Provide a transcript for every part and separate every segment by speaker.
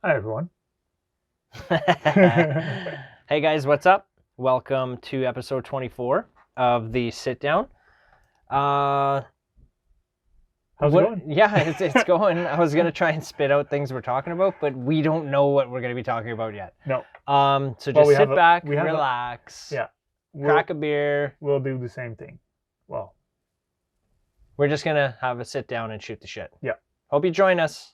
Speaker 1: Hi, everyone.
Speaker 2: Hey guys, what's up? Welcome to episode 24 of the Sit Down.
Speaker 1: How's it going?
Speaker 2: Yeah, it's going. I was going to try and spit out things we're talking about, but we don't know what we're going to be talking about yet.
Speaker 1: No.
Speaker 2: So just sit back,
Speaker 1: we have
Speaker 2: relax,
Speaker 1: Yeah.
Speaker 2: crack a beer.
Speaker 1: We'll do the same thing. Well,
Speaker 2: We're just going to have a sit down and shoot the shit.
Speaker 1: Yeah.
Speaker 2: Hope you join us.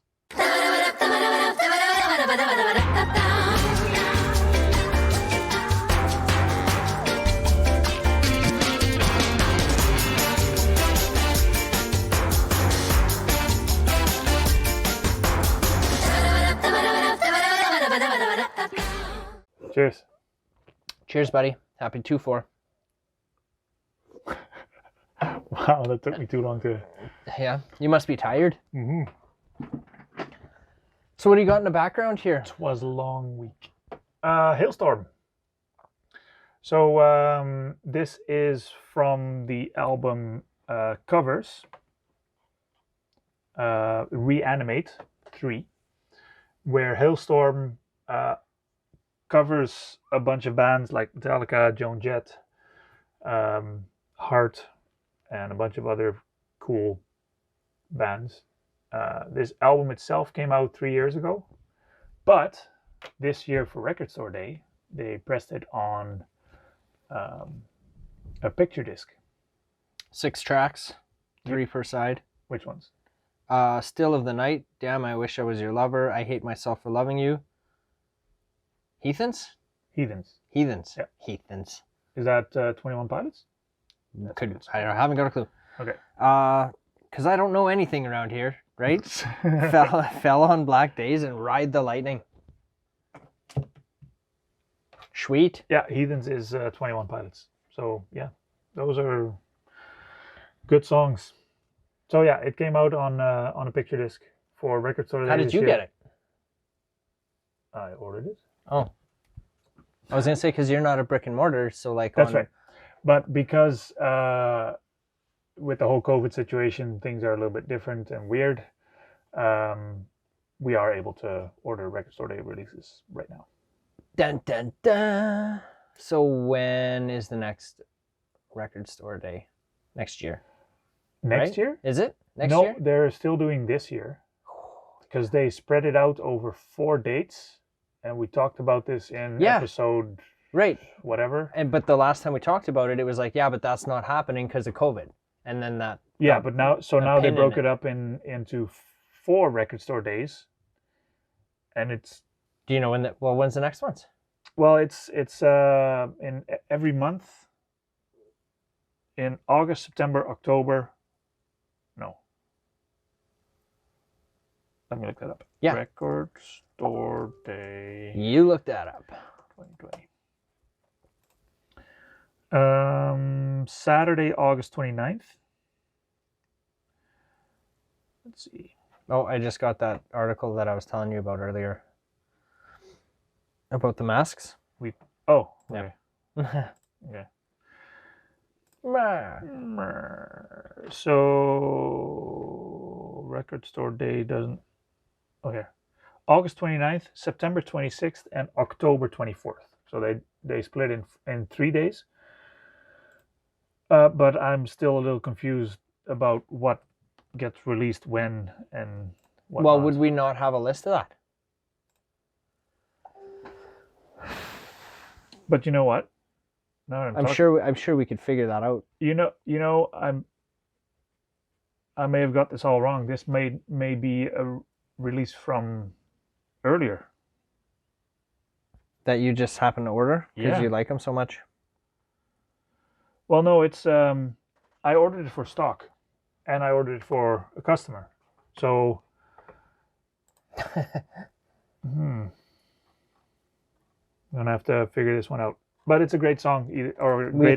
Speaker 1: cheers.
Speaker 2: Cheers, buddy. Happy 2-4.
Speaker 1: Wow, that took me too long to...
Speaker 2: Yeah, you must be tired.
Speaker 1: Mm-hmm.
Speaker 2: So what do you got in the background here?
Speaker 1: It was a long week. Halestorm. So this is from the album Covers. Reanimate 3, where Halestorm covers a bunch of bands like Metallica, Joan Jett, Heart, and a bunch of other cool bands. This album itself came out 3 years ago, but this year for Record Store Day, they pressed it on a picture disc.
Speaker 2: 6 tracks, 3 per side.
Speaker 1: Which ones?
Speaker 2: Still of the Night, Damn, I Wish I Was Your Lover, I Hate Myself for Loving You. Heathens?
Speaker 1: Heathens.
Speaker 2: Yeah. Heathens.
Speaker 1: Is that 21 Pilots?
Speaker 2: I haven't got a clue.
Speaker 1: Okay.
Speaker 2: Because I don't know anything around here, right? fell on Black Days and Ride the Lightning. Sweet.
Speaker 1: Yeah, Heathens is 21 Pilots. So yeah, those are good songs. So yeah, it came out on a picture disc for Record Store Day.
Speaker 2: How did you get it?
Speaker 1: I ordered it.
Speaker 2: Oh. I was going to say, because you're not a brick and mortar, so like...
Speaker 1: That's right. But because with the whole COVID situation, things are a little bit different and weird, we are able to order Record Store Day releases right now.
Speaker 2: Dun, dun, dun. So when is the next Record Store Day? Next year.
Speaker 1: Next year?
Speaker 2: Is it? Next
Speaker 1: year?
Speaker 2: No,
Speaker 1: they're still doing this year. Because they spread it out over 4 dates. And we talked about this in episode...
Speaker 2: Right.
Speaker 1: Whatever.
Speaker 2: But the last time we talked about it, it was like, yeah, but that's not happening because of COVID. And then that...
Speaker 1: Yeah, but now they broke it up into 4 Record Store Days. And it's...
Speaker 2: Do you know when's the next ones?
Speaker 1: Well, it's in every month. In August, September, October. No. Let me look that up.
Speaker 2: Yeah.
Speaker 1: Record Store Day.
Speaker 2: You looked that up.
Speaker 1: 2020. Saturday, August 29th. Let's see.
Speaker 2: Oh, I just got that article that I was telling you about earlier. About the masks?
Speaker 1: Okay.
Speaker 2: Yeah.
Speaker 1: Okay. So Record Store Day doesn't... Okay. August 29th, September 26th, and October 24th. So they split in 3 days. But I'm still a little confused about what gets released when and what.
Speaker 2: Well, would we not have a list of that?
Speaker 1: But you know what?
Speaker 2: I'm sure we could figure that out.
Speaker 1: I may have got this all wrong. This may be a release from earlier.
Speaker 2: That you just happen to order because you like them so much?
Speaker 1: Well, no, it's I ordered it for stock, and I ordered it for a customer. So, I'm gonna have to figure this one out. But it's a great song, great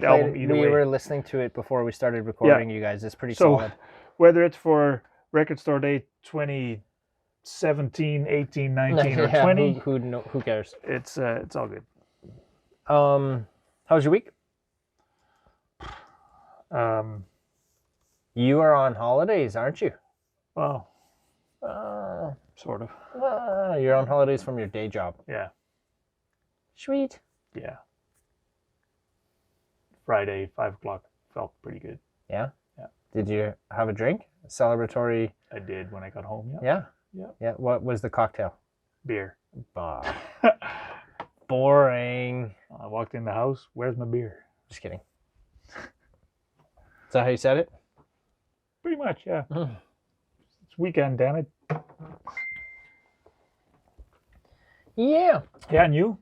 Speaker 1: album either way.
Speaker 2: We were listening to it before we started recording, you guys. It's pretty solid.
Speaker 1: Whether it's for Record Store Day 2017, 18, 19, or 20,
Speaker 2: who cares?
Speaker 1: It's all good.
Speaker 2: How was your week?
Speaker 1: You
Speaker 2: are on holidays, aren't you?
Speaker 1: Well, Sort of.
Speaker 2: You're on holidays from your day job.
Speaker 1: Yeah.
Speaker 2: Sweet.
Speaker 1: Yeah. Friday, 5 o'clock felt pretty good.
Speaker 2: Yeah?
Speaker 1: Yeah.
Speaker 2: Did you have a drink? A celebratory?
Speaker 1: I did when I got home,
Speaker 2: Yeah?
Speaker 1: Yeah.
Speaker 2: Yeah. What was the cocktail?
Speaker 1: Beer.
Speaker 2: Bah. Boring.
Speaker 1: I walked in the house, where's my beer?
Speaker 2: Just kidding. Is that how you said it?
Speaker 1: Pretty much, yeah. It's weekend, damn it.
Speaker 2: Yeah.
Speaker 1: Yeah, and you?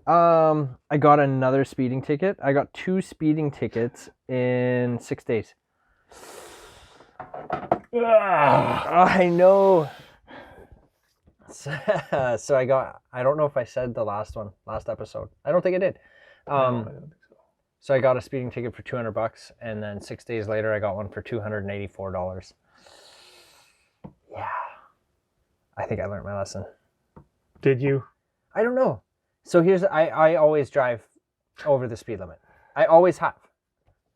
Speaker 2: I got another speeding ticket. I got 2 speeding tickets in 6 days. I know. So I don't know if I said the last episode. I don't think I did.
Speaker 1: No, I don't think so.
Speaker 2: So I got a speeding ticket for $200, and then 6 days later I got one for $284. Yeah. I think I learned my lesson.
Speaker 1: Did you?
Speaker 2: I don't know. So I always drive over the speed limit. I always have.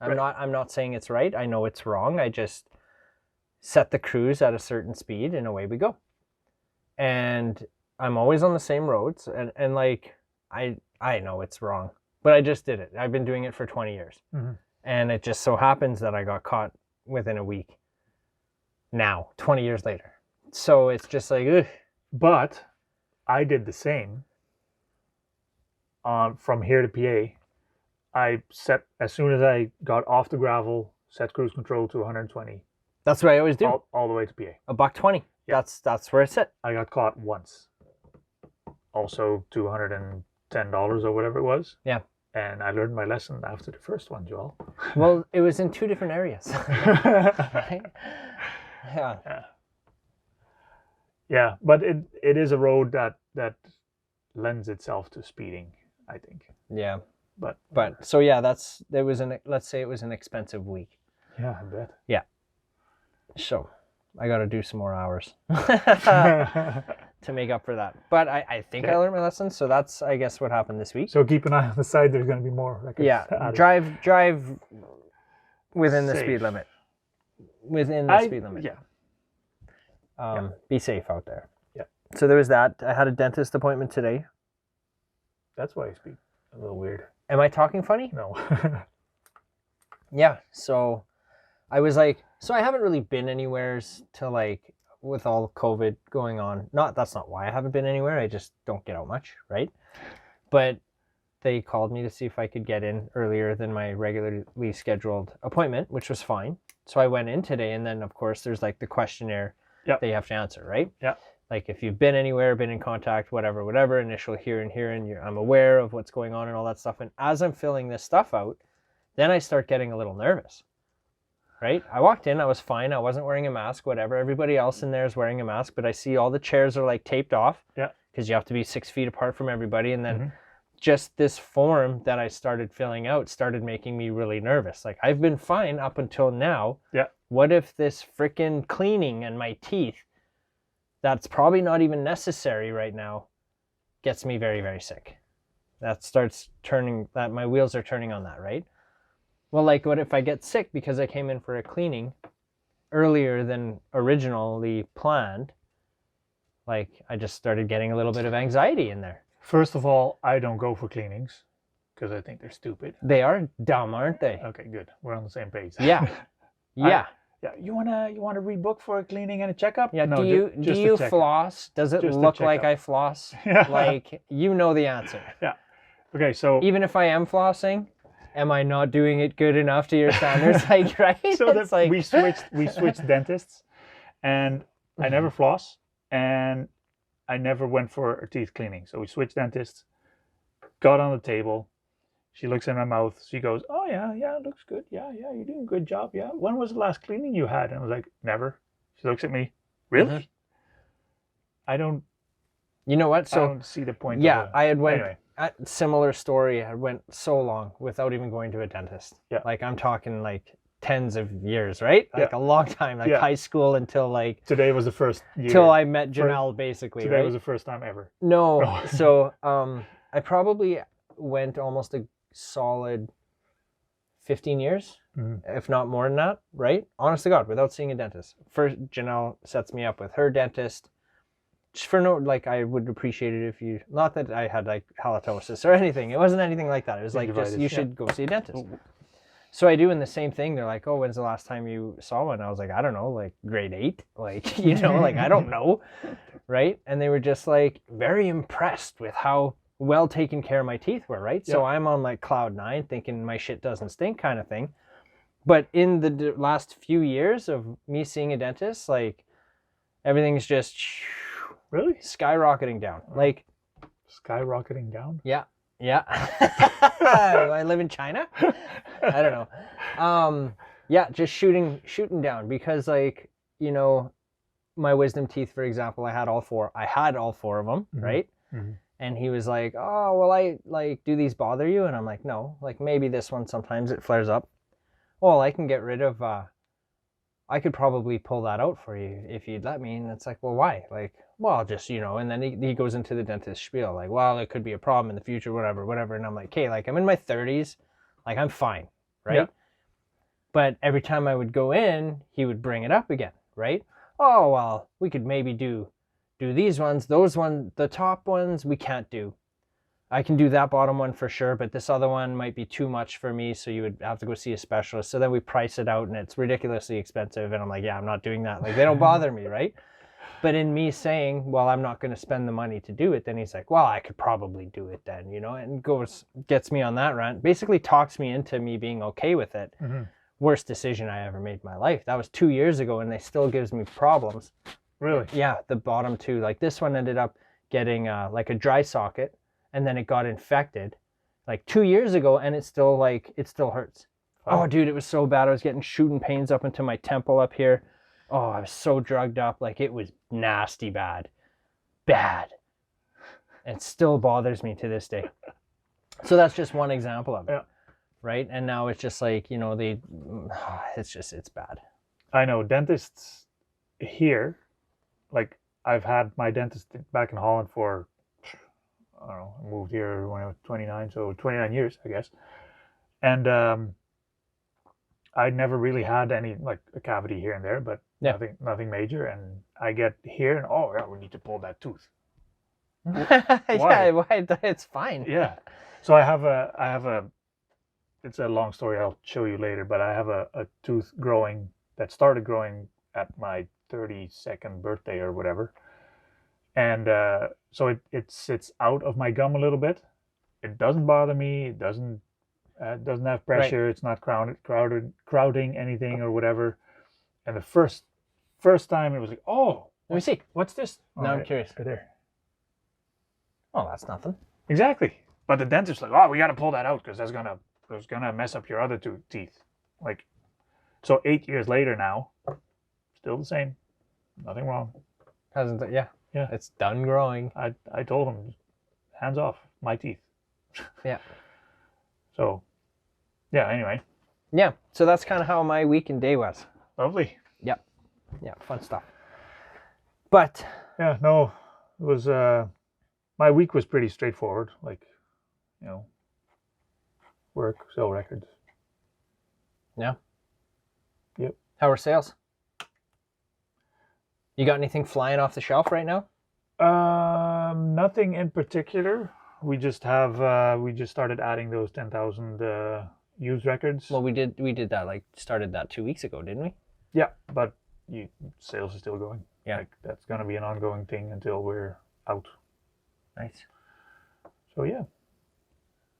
Speaker 2: I'm not saying it's right. I know it's wrong. I just set the cruise at a certain speed and away we go. And I'm always on the same roads, and like I know it's wrong, but I just did it. I've been doing it for 20 years.
Speaker 1: Mm-hmm.
Speaker 2: And it just so happens that I got caught within a week. Now, 20 years later. So it's just like, ugh.
Speaker 1: But I did the same. From here to PA, I set, as soon as I got off the gravel, set cruise control to 120.
Speaker 2: That's what I always do.
Speaker 1: All the way to PA.
Speaker 2: $1.20.
Speaker 1: Yeah.
Speaker 2: That's where it's at.
Speaker 1: I got caught once. Also $210 or whatever it was.
Speaker 2: Yeah.
Speaker 1: And I learned my lesson after the first one, Joel.
Speaker 2: Well, it was in 2 different areas. Right? Yeah.
Speaker 1: Yeah, but it is a road that lends itself to speeding, I think.
Speaker 2: Yeah.
Speaker 1: But
Speaker 2: so yeah, let's say it was an expensive week.
Speaker 1: Yeah, I bet.
Speaker 2: Yeah. So I got to do some more hours to make up for that. But I think I learned my lesson. So that's, I guess, what happened this week.
Speaker 1: So keep an eye on the side. There's going to be more records.
Speaker 2: Yeah. Drive within the speed limit. Within the speed limit.
Speaker 1: Yeah.
Speaker 2: Be safe out there.
Speaker 1: Yeah.
Speaker 2: So there was that. I had a dentist appointment today.
Speaker 1: That's why I speak a little weird.
Speaker 2: Am I talking funny?
Speaker 1: No.
Speaker 2: Yeah. So I was like, so I haven't really been anywhere to like, with all COVID going on. That's not why I haven't been anywhere. I just don't get out much, right? But they called me to see if I could get in earlier than my regularly scheduled appointment, which was fine. So I went in today, and then of course there's like the questionnaire that you have to answer, right?
Speaker 1: Yeah.
Speaker 2: Like if you've been anywhere, been in contact, whatever, initial here and here, and I'm aware of what's going on and all that stuff. And as I'm filling this stuff out, then I start getting a little nervous, right? I walked in, I was fine. I wasn't wearing a mask, whatever. Everybody else in there is wearing a mask, but I see all the chairs are like taped off.
Speaker 1: Yeah.
Speaker 2: Because you have to be 6 feet apart from everybody. And then just this form that I started filling out started making me really nervous. Like I've been fine up until now.
Speaker 1: Yeah.
Speaker 2: What if this freaking cleaning and my teeth, that's probably not even necessary right now, gets me very, very sick? That starts turning, that my wheels are turning on that, right? Well, like what if I get sick because I came in for a cleaning earlier than originally planned? Like I just started getting a little bit of anxiety in there.
Speaker 1: First of all, I don't go for cleanings because I think they're stupid.
Speaker 2: They are dumb, aren't they?
Speaker 1: Okay, good. We're on the same page.
Speaker 2: Yeah. Yeah.
Speaker 1: Yeah. You wanna rebook for a cleaning and a checkup?
Speaker 2: Yeah.
Speaker 1: No,
Speaker 2: do you floss? Does it
Speaker 1: Just a
Speaker 2: look like
Speaker 1: checkup.
Speaker 2: I floss?
Speaker 1: Yeah.
Speaker 2: Like you know the answer.
Speaker 1: Yeah. Okay, so
Speaker 2: Even if I am flossing, am I not doing it good enough to your standards? Like, right?
Speaker 1: so
Speaker 2: It's like
Speaker 1: we switched dentists, and I never floss, and I never went for a teeth cleaning. So we switched dentists, got on the table. She looks in my mouth. She goes, "Oh yeah, it looks good. Yeah, you're doing a good job. Yeah. When was the last cleaning you had?" And I was like, "Never." She looks at me, "Really?" I don't.
Speaker 2: You know what?
Speaker 1: I
Speaker 2: So
Speaker 1: don't see the point.
Speaker 2: yeah,
Speaker 1: of
Speaker 2: I had went
Speaker 1: Anyway.
Speaker 2: similar story. I went so long without even going to a dentist.
Speaker 1: Yeah.
Speaker 2: Like I'm talking like tens of years, right? Like
Speaker 1: Yeah.
Speaker 2: a long time, like
Speaker 1: Yeah.
Speaker 2: high school until like
Speaker 1: Today was the first year.
Speaker 2: till I met Janelle, basically.
Speaker 1: Today
Speaker 2: right?
Speaker 1: was the first time ever.
Speaker 2: No.
Speaker 1: Oh.
Speaker 2: So I probably went almost a solid 15 years,
Speaker 1: Mhm.
Speaker 2: if not more than that, right? Honest to God, without seeing a dentist. First, Janelle sets me up with her dentist. Just for no, like, I would appreciate it if you, not that I had like halitosis or anything. It wasn't anything like that. It was like, just, you should go see a dentist. So I do, in the same thing. They're like, oh, when's the last time you saw one? I was like, I don't know, like grade 8. Like, you know, like, I don't know. Right. And they were just like very impressed with how well taken care of my teeth were. Right. So I'm on like cloud 9 thinking my shit doesn't stink kind of thing. But in the last few years of me seeing a dentist, like everything's just
Speaker 1: Really
Speaker 2: skyrocketing down. Like
Speaker 1: skyrocketing down.
Speaker 2: Yeah. I live in China. I don't know. Yeah, just shooting down, because like, you know, my wisdom teeth, for example, I had all four of them, right?
Speaker 1: Mm-hmm.
Speaker 2: And he was like, oh, well, I like, do these bother you? And I'm like, no, like maybe this one, sometimes it flares up. Well, I can get rid of, I could probably pull that out for you if you'd let me. And it's like, well, why? Like, well, just, you know, and then he goes into the dentist spiel, like, well, it could be a problem in the future, whatever. And I'm like, okay, like I'm in my 30s, like I'm fine, right? Yeah. But every time I would go in, he would bring it up again, right? Oh, well, we could maybe do these ones, those ones, the top ones we can't do. I can do that bottom one for sure, but this other one might be too much for me, so you would have to go see a specialist. So then we price it out, and it's ridiculously expensive, and I'm like, yeah, I'm not doing that. Like, they don't bother me, right? But in me saying, well, I'm not going to spend the money to do it, then he's like, well, I could probably do it then, you know, and gets me on that rant, basically talks me into me being okay with it. Mm-hmm. Worst decision I ever made in my life. That was 2 years ago, and they still gives me problems.
Speaker 1: Really?
Speaker 2: Yeah, the bottom two. Like this one ended up getting like a dry socket, and then it got infected like 2 years ago, and it still hurts. Oh, dude, it was so bad. I was getting shooting pains up into my temple up here. Oh, I was so drugged up. Like, it was nasty bad. And it still bothers me to this day. So that's just one example of it. Yeah. Right? And now it's just like, you know, it's bad.
Speaker 1: I know dentists here, like I've had my dentist back in Holland for, I don't know, I moved here when I was 29, so 29 years, I guess. And I never really had any, like a cavity here and there, but nothing major. And I get here and, oh, yeah, we need to pull that tooth.
Speaker 2: Why? Yeah, why? It's fine.
Speaker 1: Yeah. So I have a, it's a long story, I'll show you later, but I have a tooth that started growing at my 32nd birthday or whatever. And so it sits out of my gum a little bit. It doesn't bother me. It doesn't have pressure. Right. It's not crowding anything or whatever. And the first time it was like, oh,
Speaker 2: let me see.
Speaker 1: What's this?
Speaker 2: Now I'm curious.
Speaker 1: Right there.
Speaker 2: Oh, that's nothing.
Speaker 1: Exactly. But the dentist's like, oh, we got to pull that out because that's gonna mess up your other two teeth. Like, so 8 years later now, still the same. Nothing wrong.
Speaker 2: Hasn't it? Yeah. Yeah. It's done growing.
Speaker 1: I told him, hands off my teeth.
Speaker 2: Yeah.
Speaker 1: So, yeah, anyway.
Speaker 2: Yeah. So that's kind of how my week and day was.
Speaker 1: Lovely.
Speaker 2: Yep. Yeah. Fun stuff. But.
Speaker 1: Yeah, no, it was, my week was pretty straightforward. Like, you know, work, sell records.
Speaker 2: Yeah.
Speaker 1: Yep.
Speaker 2: How are sales? You got anything flying off the shelf right now?
Speaker 1: Nothing in particular. We just started adding those 10,000 used records.
Speaker 2: Well, we did that, started that 2 weeks ago, didn't we?
Speaker 1: Yeah, but sales is still going.
Speaker 2: Yeah.
Speaker 1: Like, that's going to be an ongoing thing until we're out.
Speaker 2: Nice.
Speaker 1: So, yeah.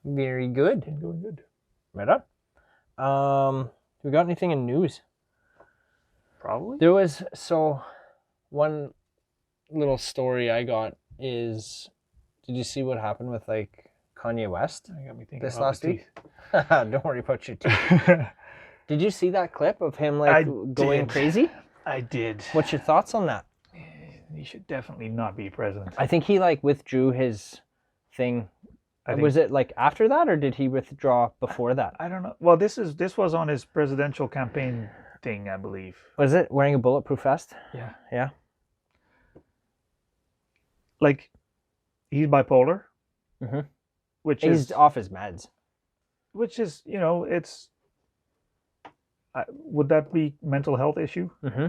Speaker 2: Very good.
Speaker 1: Going good.
Speaker 2: Right on. We got anything in news?
Speaker 1: Probably.
Speaker 2: There was, one little story I got is, did you see what happened with like Kanye West?
Speaker 1: I got me thinking
Speaker 2: this
Speaker 1: about
Speaker 2: last week. Don't worry about your teeth. Did you see that clip of him going crazy?
Speaker 1: I did.
Speaker 2: What's your thoughts on that?
Speaker 1: He should definitely not be president.
Speaker 2: I think he withdrew his thing. Was it after that, or did he withdraw before that?
Speaker 1: I don't know. Well, this was on his presidential campaign thing, I believe.
Speaker 2: Was it wearing a bulletproof vest?
Speaker 1: Yeah.
Speaker 2: Yeah.
Speaker 1: Like, he's bipolar,
Speaker 2: mm-hmm.
Speaker 1: which
Speaker 2: he's off his meds.
Speaker 1: Which is, you know, it's would that be mental health issue?
Speaker 2: Mm-hmm.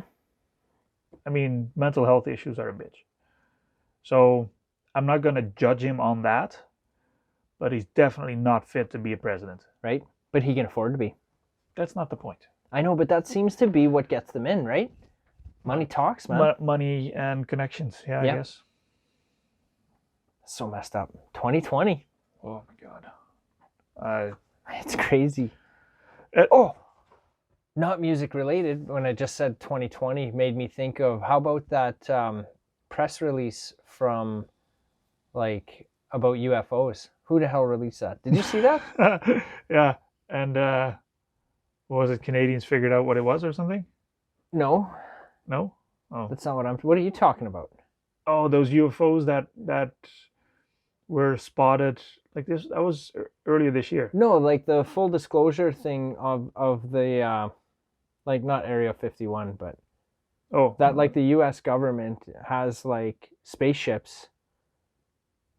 Speaker 1: I mean, mental health issues are a bitch. So I'm not going to judge him on that, but he's definitely not fit to be a president.
Speaker 2: Right? But he can afford to be.
Speaker 1: That's not the point.
Speaker 2: I know, but that seems to be what gets them in, right? Money talks, man.
Speaker 1: Money and connections. Yeah,
Speaker 2: Yep.
Speaker 1: I guess.
Speaker 2: So messed up. 2020.
Speaker 1: Oh my God.
Speaker 2: It's crazy. Not music related. When I just said 2020, made me think of how about that press release from like about UFOs? Who the hell released that? Did you see that?
Speaker 1: Yeah. And what was it? Canadians figured out what it was or something?
Speaker 2: No,
Speaker 1: No? Oh.
Speaker 2: that's not what I'm. What are you talking about?
Speaker 1: Oh, those UFOs that were spotted like this. That was earlier this year.
Speaker 2: No, like the full disclosure thing of the like not Area 51, but
Speaker 1: Oh.
Speaker 2: that like the U.S. government has like spaceships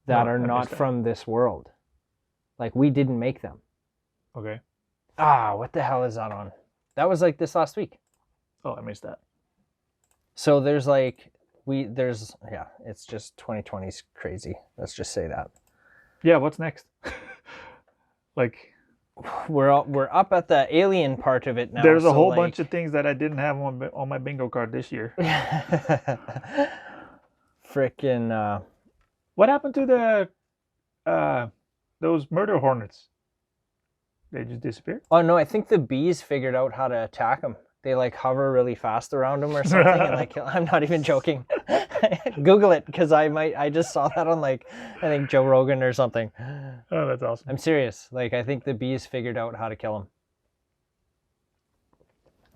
Speaker 2: that
Speaker 1: No,
Speaker 2: are
Speaker 1: I
Speaker 2: not
Speaker 1: missed that.
Speaker 2: from this world. Like we didn't make them.
Speaker 1: Okay.
Speaker 2: What the hell is that on? That was like this last week.
Speaker 1: Oh, I missed that.
Speaker 2: So there's like it's just 2020's crazy. Let's just say that.
Speaker 1: Yeah, what's next? Like
Speaker 2: We're up at the alien part of it now.
Speaker 1: there's a
Speaker 2: so,
Speaker 1: whole
Speaker 2: like...
Speaker 1: bunch of things that I didn't have on my bingo card this year.
Speaker 2: Frickin'
Speaker 1: What happened to the those murder hornets? They just disappeared?
Speaker 2: Oh no, I think the bees figured out how to attack them. They like hover really fast around them or something and like I'm not even joking. Google it because I just saw that on like I think Joe Rogan or something.
Speaker 1: Oh, that's awesome.
Speaker 2: I'm serious. Like I think the bees figured out how to kill them.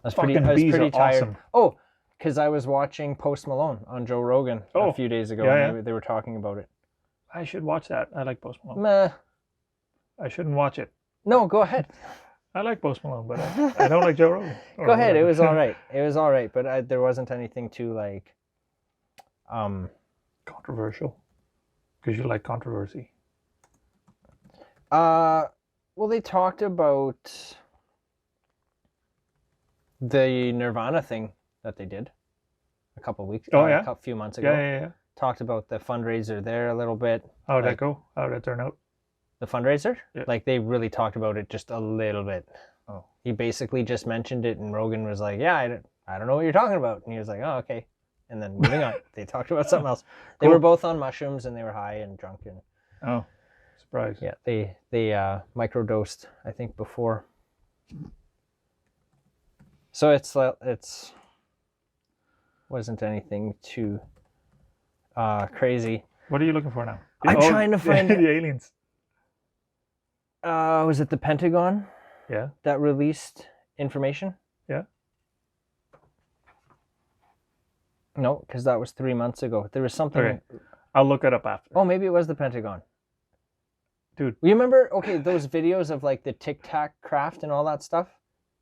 Speaker 2: I was
Speaker 1: Fucking bees
Speaker 2: pretty
Speaker 1: are
Speaker 2: tired.
Speaker 1: awesome.
Speaker 2: Oh, because I was watching Post Malone on Joe Rogan a few days ago.
Speaker 1: Yeah,
Speaker 2: and they were talking about it.
Speaker 1: I should watch that. I like Post Malone.
Speaker 2: Meh.
Speaker 1: I shouldn't watch it.
Speaker 2: No, go ahead.
Speaker 1: I like Post Malone, but I don't like Joe Rogan.
Speaker 2: Go ahead. It was all right. It was all right, but there wasn't anything too like
Speaker 1: controversial. Because you like controversy.
Speaker 2: Well, they talked about the Nirvana thing that they did a couple weeks.
Speaker 1: Oh yeah,
Speaker 2: a few months ago.
Speaker 1: Yeah.
Speaker 2: Talked about the fundraiser there a little bit.
Speaker 1: How did that go? How did that turn out?
Speaker 2: The fundraiser?
Speaker 1: Yeah.
Speaker 2: Like they really talked about it just a little bit.
Speaker 1: Oh.
Speaker 2: He basically just mentioned it, and Rogan was like, "Yeah, I don't know what you're talking about," and he was like, "Oh, okay." And then moving on, they talked about something else. They were both on mushrooms, and they were high and drunk, and
Speaker 1: oh, surprise!
Speaker 2: Yeah, they microdosed, I think, before. So it's wasn't anything too crazy.
Speaker 1: What are you looking for now?
Speaker 2: I'm trying to find
Speaker 1: the aliens.
Speaker 2: Was it the Pentagon?
Speaker 1: Yeah.
Speaker 2: That released information?
Speaker 1: Yeah.
Speaker 2: No, because that was 3 months ago. There was something.
Speaker 1: Okay. I'll look it up after.
Speaker 2: Oh, maybe it was the Pentagon.
Speaker 1: Dude.
Speaker 2: You remember, those videos of like the Tic Tac craft and all that stuff?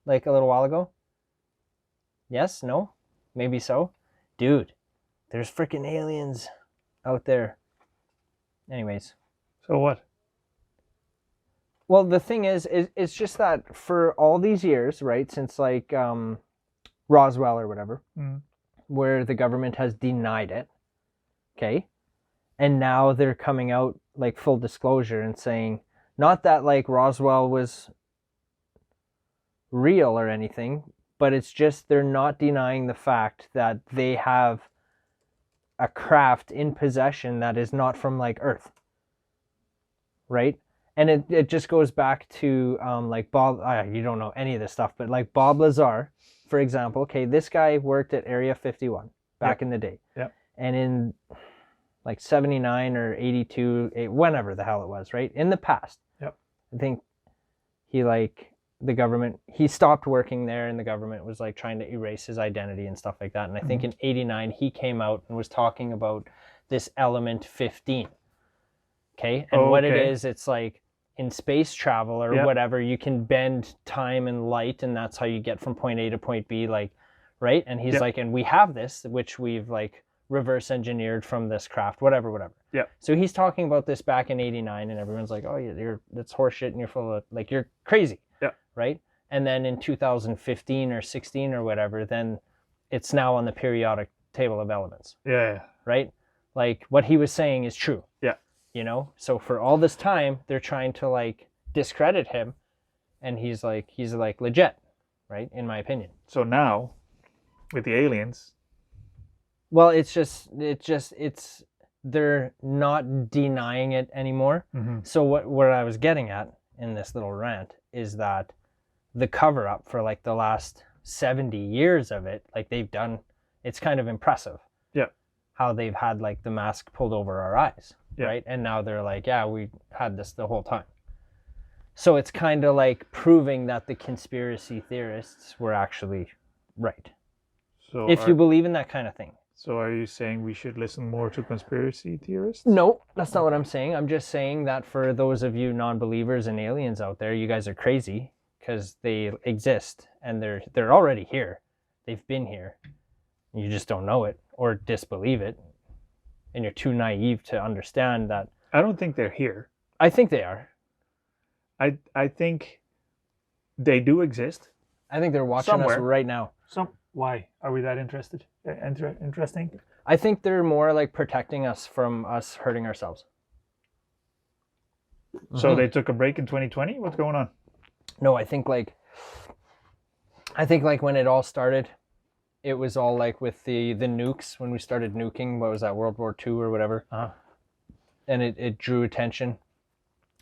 Speaker 2: Like a little while ago? Yes? No? Maybe so? Dude, there's freaking aliens out there. Anyways.
Speaker 1: So what?
Speaker 2: Well, the thing is it's just that for all these years, right, since like Roswell or whatever, where the government has denied it, okay? And now they're coming out like full disclosure and saying, not that like Roswell was real or anything, but it's just they're not denying the fact that they have a craft in possession that is not from like Earth, right? And it just goes back to like Bob, you don't know any of this stuff, but like Bob Lazar, for example, okay, this guy worked at Area 51 back in the day.
Speaker 1: Yeah.
Speaker 2: And in like 79 or 82, whenever the hell it was, right? In the past.
Speaker 1: Yep.
Speaker 2: I think he stopped working there and the government was like trying to erase his identity and stuff like that. And I think in 89, he came out and was talking about this element 15. Okay. And what it is, it's like in space travel or whatever, you can bend time and light, and that's how you get from point A to point B, like, right? And he's like, and we have this, which we've like reverse engineered from this craft, whatever.
Speaker 1: Yeah.
Speaker 2: So he's talking about this back in 89, and everyone's like, oh, that's horseshit, and you're full of, like, you're crazy.
Speaker 1: Yeah.
Speaker 2: Right? And then in 2015 or 16 or whatever, then it's now on the periodic table of elements.
Speaker 1: Yeah.
Speaker 2: Right? Like what he was saying is true.
Speaker 1: Yeah.
Speaker 2: You know? So for all this time, they're trying to like discredit him, and he's like legit, right? In my opinion.
Speaker 1: So now, with the aliens.
Speaker 2: Well, it's they're not denying it anymore.
Speaker 1: Mm-hmm.
Speaker 2: So what I was getting at in this little rant is that the cover up for like the last 70 years of it, like they've done, it's kind of impressive.
Speaker 1: Yeah.
Speaker 2: How they've had like the mask pulled over our eyes,
Speaker 1: yeah.
Speaker 2: right? And now they're like, yeah, we had this the whole time. So it's kind of like proving that the conspiracy theorists were actually right.
Speaker 1: So
Speaker 2: if you believe in that kind of thing.
Speaker 1: So are you saying we should listen more to conspiracy theorists?
Speaker 2: No, that's not what I'm saying. I'm just saying that for those of you non-believers and aliens out there, you guys are crazy because they exist and they're already here. They've been here. You just don't know it or disbelieve it. And you're too naive to understand that.
Speaker 1: I don't think they're here.
Speaker 2: I think they are.
Speaker 1: I think they do exist.
Speaker 2: I think they're watching us right now.
Speaker 1: Why are we that interested? Interesting.
Speaker 2: I think they're more like protecting us from us hurting ourselves.
Speaker 1: So they took a break in 2020. What's going on?
Speaker 2: No, I think like when it all started, it was all like with the nukes when we started nuking. What was that, World War II or whatever? And it drew attention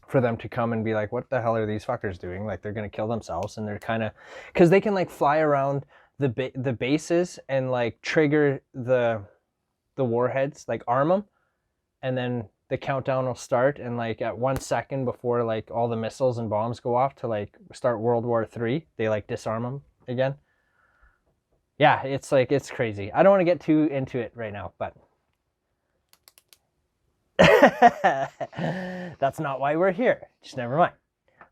Speaker 2: for them to come and be like, what the hell are these fuckers doing? Like they're gonna kill themselves, and they're kind of, because they can like fly around the bases and like trigger the warheads, like arm them, and then the countdown will start, and like at 1 second before like all the missiles and bombs go off to like start World War III, they like disarm them again. Yeah, it's like, it's crazy. I don't want to get too into it right now, but that's not why we're here. Just never mind.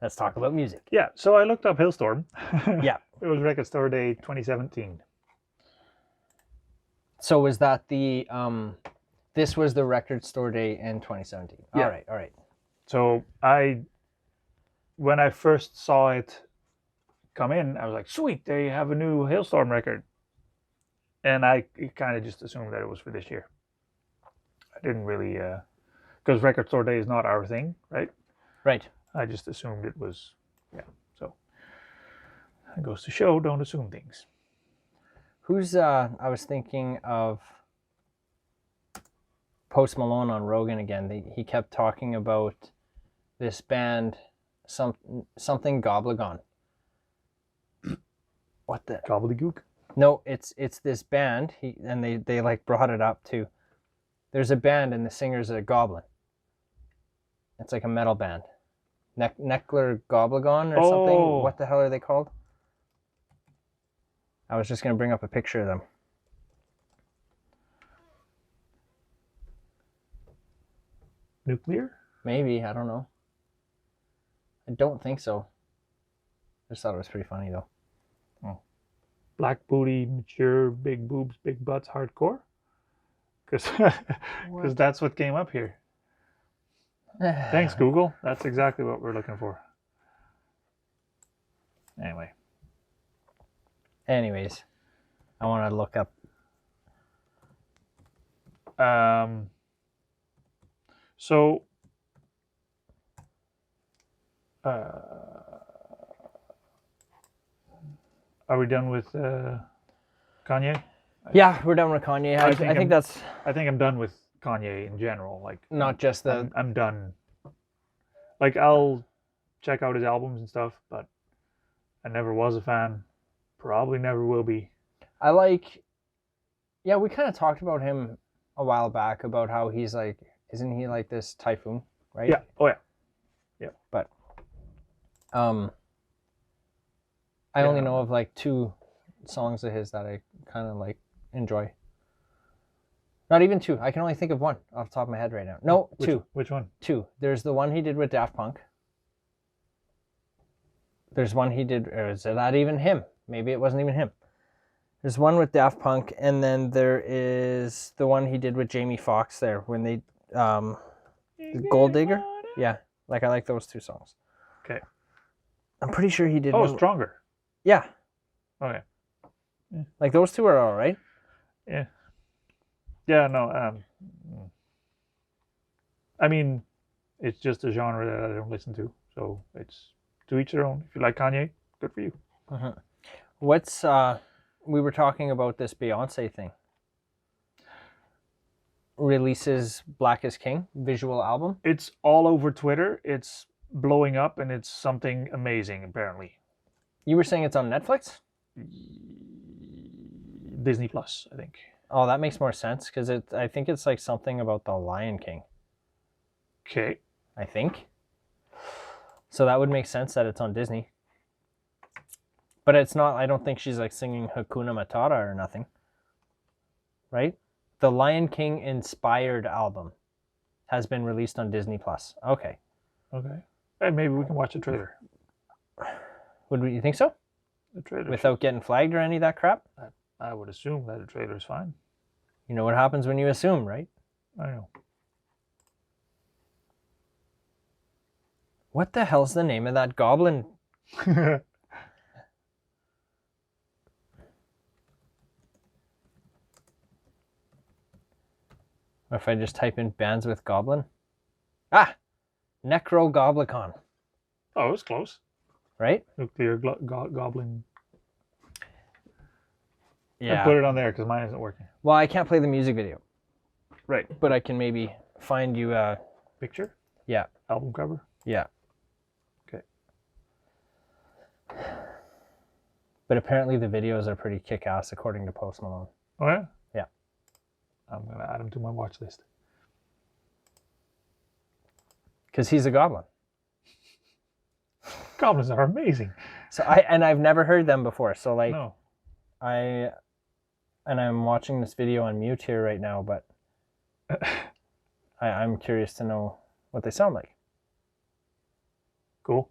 Speaker 2: Let's talk about music.
Speaker 1: Yeah, so I looked up Halestorm.
Speaker 2: Yeah.
Speaker 1: It was Record Store Day 2017.
Speaker 2: So was that the this was the Record Store Day in 2017.
Speaker 1: Yeah.
Speaker 2: All right.
Speaker 1: So when I first saw it come in, I was like, sweet, they have a new Halestorm record. And I kind of just assumed that it was for this year. I didn't really, because Record Store Day is not our thing, right?
Speaker 2: Right.
Speaker 1: I just assumed it was, yeah. So it goes to show, don't assume things.
Speaker 2: Who's, I was thinking of Post Malone on Rogan again. He kept talking about this band, something Goblin. What the?
Speaker 1: Gobbledygook?
Speaker 2: No, it's this band. They like brought it up too. There's a band and the singer's a goblin. It's like a metal band. Neckler Goblin or something. What the hell are they called? I was just going to bring up a picture of them.
Speaker 1: Nuclear?
Speaker 2: Maybe, I don't know. I don't think so. I just thought it was pretty funny though.
Speaker 1: Black booty, mature, big boobs, big butts, hardcore? Because that's what came up here. Thanks, Google. That's exactly what we're looking for.
Speaker 2: Anyways, I want to look up.
Speaker 1: So, are we done with Kanye?
Speaker 2: Yeah, we're done with Kanye. I
Speaker 1: think I'm done with Kanye in general. Like,
Speaker 2: not just the.
Speaker 1: I'm done. Like, I'll check out his albums and stuff, but I never was a fan. Probably never will be.
Speaker 2: Yeah, we kind of talked about him a while back about how he's like, isn't he like this typhoon, right?
Speaker 1: Yeah. Oh yeah. Yeah.
Speaker 2: But, I only know of like 2 songs of his that I kind of like enjoy. Not even 2. I can only think of 1 off the top of my head right now. No, 2.
Speaker 1: Which one?
Speaker 2: 2. There's the one he did with Daft Punk. There's one he did, or is that even him? Maybe it wasn't even him. There's one with Daft Punk, and then there is the one he did with Jamie Foxx there when they, Gold Digger. Yeah, like I like those 2 songs.
Speaker 1: Okay.
Speaker 2: I'm pretty sure he did.
Speaker 1: Oh, Stronger.
Speaker 2: Yeah.
Speaker 1: Okay.
Speaker 2: Like those two are all right.
Speaker 1: Yeah. Yeah. No. I mean, it's just a genre that I don't listen to, so it's to each their own. If you like Kanye, good for you.
Speaker 2: Uh-huh. What's we were talking about this Beyonce thing. Releases Black is King visual album.
Speaker 1: It's all over Twitter. It's blowing up, and it's something amazing. Apparently,
Speaker 2: You were saying it's on Netflix?
Speaker 1: Disney Plus, I think.
Speaker 2: Oh, that makes more sense because I think it's like something about the Lion King.
Speaker 1: Okay.
Speaker 2: I think. So that would make sense that it's on Disney. But it's not, I don't think she's like singing Hakuna Matata or nothing. Right? The Lion King inspired album has been released on Disney Plus. Okay.
Speaker 1: Okay. Hey, maybe we can watch a trailer.
Speaker 2: You think so?
Speaker 1: The trailer.
Speaker 2: Without getting flagged or any of that crap?
Speaker 1: I would assume that the trailer is fine.
Speaker 2: You know what happens when you assume, right?
Speaker 1: I know.
Speaker 2: What the hell's the name of that goblin? Or if I just type in bands with goblin? Ah! Necrogoblicon.
Speaker 1: Oh, it was close.
Speaker 2: Right?
Speaker 1: Nuclear Goblin.
Speaker 2: Yeah.
Speaker 1: I put it on there because mine isn't working.
Speaker 2: Well, I can't play the music video.
Speaker 1: Right.
Speaker 2: But I can maybe find you a...
Speaker 1: Picture?
Speaker 2: Yeah.
Speaker 1: Album cover?
Speaker 2: Yeah.
Speaker 1: Okay.
Speaker 2: But apparently the videos are pretty kick-ass according to Post Malone.
Speaker 1: Oh, yeah?
Speaker 2: Yeah.
Speaker 1: I'm going to add him to my watch list.
Speaker 2: Because he's a goblin.
Speaker 1: Goblins are amazing.
Speaker 2: So I've never heard them before. So like
Speaker 1: No.
Speaker 2: I'm watching this video on mute here right now, but I'm curious to know what they sound like.
Speaker 1: Cool.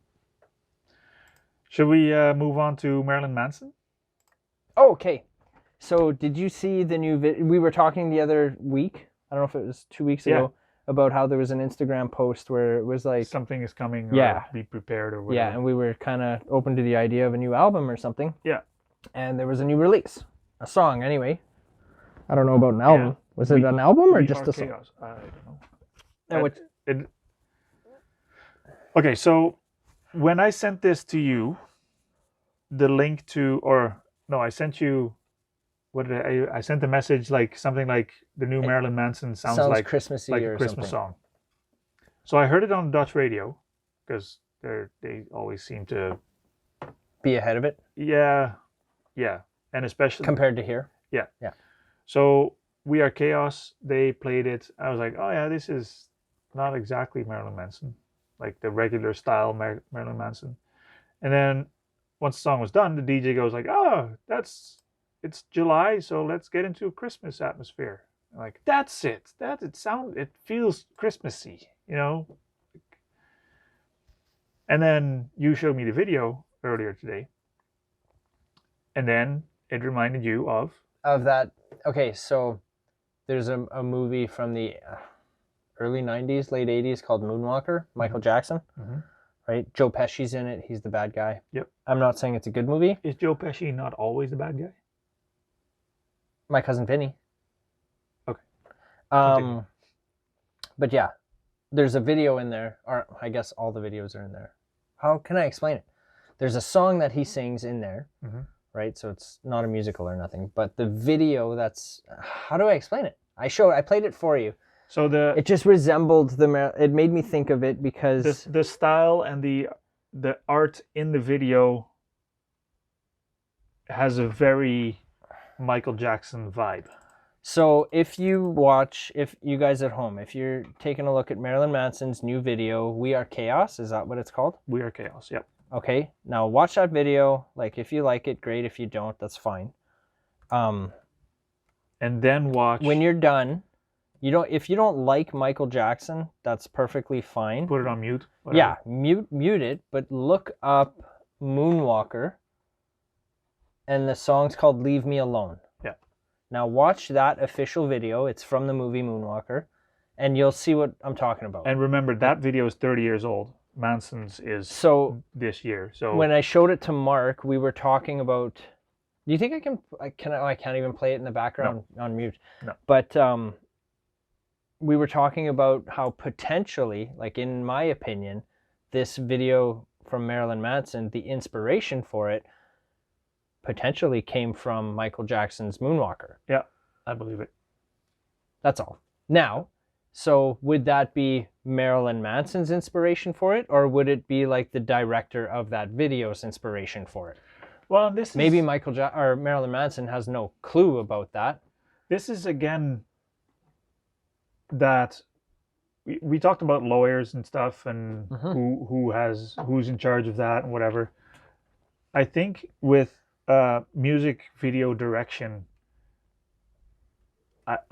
Speaker 1: Should we move on to Marilyn Manson?
Speaker 2: Oh, okay. So did you see the new video? We were talking the other week, I don't know if it was 2 weeks ago, about how there was an Instagram post where it was like...
Speaker 1: Something is coming, or
Speaker 2: Yeah.
Speaker 1: be prepared, or whatever.
Speaker 2: Yeah, and we were kind of open to the idea of a new album or something.
Speaker 1: Yeah.
Speaker 2: And there was a new release. A song, anyway. I don't know about an album.
Speaker 1: Yeah.
Speaker 2: Was it an album or
Speaker 1: We
Speaker 2: just
Speaker 1: Are
Speaker 2: a song?
Speaker 1: Chaos. I don't know.
Speaker 2: And what...
Speaker 1: Okay, so when I sent this to you, the link to, or no, I sent you, what did I sent a message like something like the new Marilyn Manson sounds like
Speaker 2: Christmassy
Speaker 1: like
Speaker 2: or
Speaker 1: a Christmas
Speaker 2: something.
Speaker 1: song. So I heard it on Dutch radio because they always seem to
Speaker 2: Be ahead of it
Speaker 1: yeah, and especially
Speaker 2: compared to here.
Speaker 1: yeah.
Speaker 2: Yeah.
Speaker 1: So We Are Chaos, they played it. I was like, oh yeah, this is not exactly Marilyn Manson, like the regular style Marilyn Manson. And then once the song was done, the DJ goes like, oh, it's July, so let's get into a Christmas atmosphere. I'm like, that's it. It feels Christmassy, you know? And then you showed me the video earlier today. And then it reminded you of
Speaker 2: that. Okay, so there's a movie from the early 90s, late 80s called Moonwalker, Michael Jackson.
Speaker 1: Mhm.
Speaker 2: Right? Joe Pesci's in it. He's the bad guy.
Speaker 1: Yep.
Speaker 2: I'm not saying it's a good movie.
Speaker 1: Is Joe Pesci not always the bad guy?
Speaker 2: My Cousin Vinny.
Speaker 1: Okay. Continue.
Speaker 2: But yeah, there's a video in there, or I guess all the videos are in there. How can I explain it? There's a song that he sings in there, right? So it's not a musical or nothing, but the video how do I explain it? I played it for you.
Speaker 1: So
Speaker 2: it just resembled it made me think of it because
Speaker 1: the style and the art in the video has a very Michael Jackson vibe.
Speaker 2: So if you guys at home, if you're taking a look at Marilyn Manson's new video, We Are Chaos, is that what it's called?
Speaker 1: We Are Chaos, yep.
Speaker 2: Okay, now watch that video. Like, if you like it, great. If you don't, that's fine.
Speaker 1: And then watch.
Speaker 2: When you're done, if you don't like Michael Jackson, that's perfectly fine.
Speaker 1: Put it on mute. Whatever.
Speaker 2: Yeah, mute it, but look up Moonwalker, and the song's called Leave Me Alone.
Speaker 1: Yeah.
Speaker 2: Now watch that official video. It's from the movie Moonwalker, and you'll see what I'm talking about.
Speaker 1: And remember, that video is 30 years old. Manson's is
Speaker 2: So
Speaker 1: this year. So
Speaker 2: when I showed it to Mark, we were talking about. Do you think I can? I can't even play it in the background on mute.
Speaker 1: No.
Speaker 2: But we were talking about how potentially, like in my opinion, this video from Marilyn Manson, the inspiration for it, potentially came from Michael Jackson's Moonwalker.
Speaker 1: yeah, I believe it.
Speaker 2: That's all. Now, so would that be Marilyn Manson's inspiration for it, or would it be like the director of that video's inspiration for it?
Speaker 1: Well, this
Speaker 2: Maybe
Speaker 1: is,
Speaker 2: or Marilyn Manson has no clue about that.
Speaker 1: this is again that we talked about lawyers and stuff and who's in charge of that and whatever. I think with music video direction,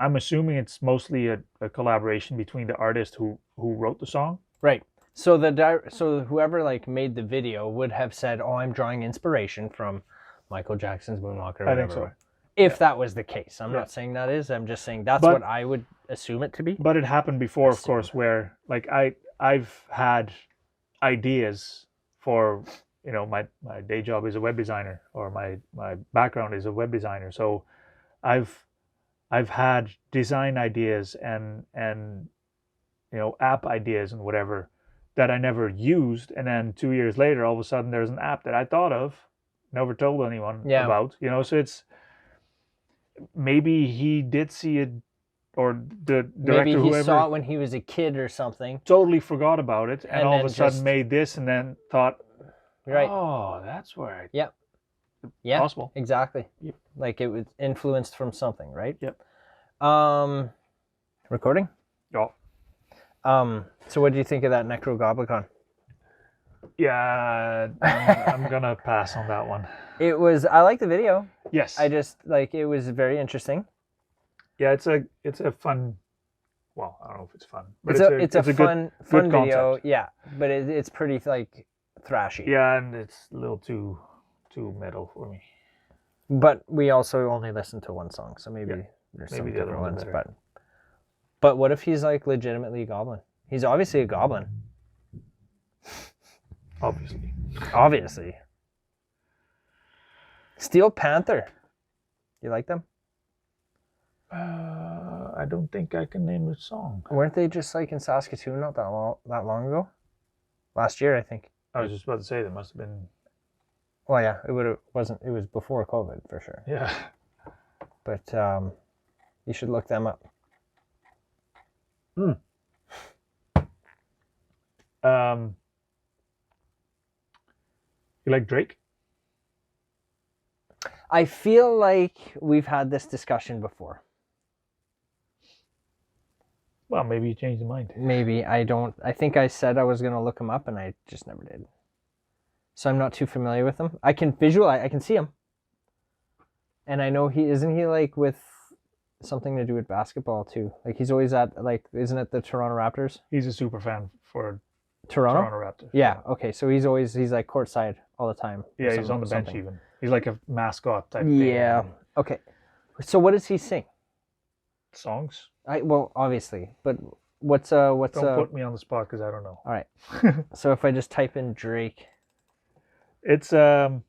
Speaker 1: I'm assuming it's mostly a collaboration between the artist who wrote the song.
Speaker 2: Right. So so whoever like made the video would have said, "Oh, I'm drawing inspiration from Michael Jackson's Moonwalker." Or
Speaker 1: I think
Speaker 2: whatever.
Speaker 1: so.
Speaker 2: If that was the case, I'm not saying that is. I'm just saying that's what I would assume it to be.
Speaker 1: But it happened before, of course, where like I've had ideas for, you know, my day job is a web designer, or my background is a web designer. So I've had design ideas and you know, app ideas and whatever that I never used, and then 2 years later, all of a sudden, there's an app that I thought of, never told anyone about. You know, so it's maybe he did see it, or the director,
Speaker 2: maybe he
Speaker 1: whoever,
Speaker 2: saw it when he was a kid or something.
Speaker 1: totally forgot about it, and all of a
Speaker 2: then
Speaker 1: sudden
Speaker 2: just-
Speaker 1: made this, and then thought,
Speaker 2: Right.
Speaker 1: oh, that's where I...
Speaker 2: Yep. Yeah.
Speaker 1: Possible.
Speaker 2: Exactly.
Speaker 1: Yep.
Speaker 2: Like it was influenced from something, right?
Speaker 1: Yep.
Speaker 2: Recording?
Speaker 1: Oh.
Speaker 2: So what do you think of that Necrogoblicon?
Speaker 1: Yeah, I'm gonna pass on that one.
Speaker 2: I like the video.
Speaker 1: Yes.
Speaker 2: I just like it was very interesting.
Speaker 1: Yeah, it's a fun. Well, I don't know if it's fun, but
Speaker 2: It's a fun
Speaker 1: good
Speaker 2: video.
Speaker 1: concept.
Speaker 2: Yeah, but it's pretty like thrashy.
Speaker 1: Yeah, and it's a little too metal for me.
Speaker 2: But we also only listened to one song, so maybe there's some
Speaker 1: Maybe the other
Speaker 2: different
Speaker 1: ones
Speaker 2: ones.
Speaker 1: are better.
Speaker 2: But what if he's like legitimately a goblin? He's obviously a goblin.
Speaker 1: Obviously.
Speaker 2: Obviously. Steel Panther. You like them?
Speaker 1: I don't think I can name a song.
Speaker 2: Weren't they just like in Saskatoon not that long ago? Last year, I think.
Speaker 1: I was just about to say there must have been.
Speaker 2: Well, yeah, it was before COVID for sure.
Speaker 1: Yeah.
Speaker 2: But you should look them up.
Speaker 1: You like Drake?
Speaker 2: I feel like we've had this discussion before.
Speaker 1: Well, maybe you changed your mind.
Speaker 2: Maybe. I think I said I was going to look him up and I just never did. So I'm not too familiar with him. I can see him. And I know isn't he like with something to do with basketball too? Like he's always at like, isn't it the Toronto Raptors?
Speaker 1: He's a super fan for
Speaker 2: Toronto
Speaker 1: Raptors.
Speaker 2: Yeah. Okay. So he's like courtside all the time.
Speaker 1: Yeah, he's on the bench even. He's like a mascot type thing.
Speaker 2: Yeah. Okay. So what does he sing?
Speaker 1: Songs?
Speaker 2: Well, obviously, but what's
Speaker 1: Don't put me on the spot because I don't know.
Speaker 2: All right. So if I just type in Drake,
Speaker 1: it's I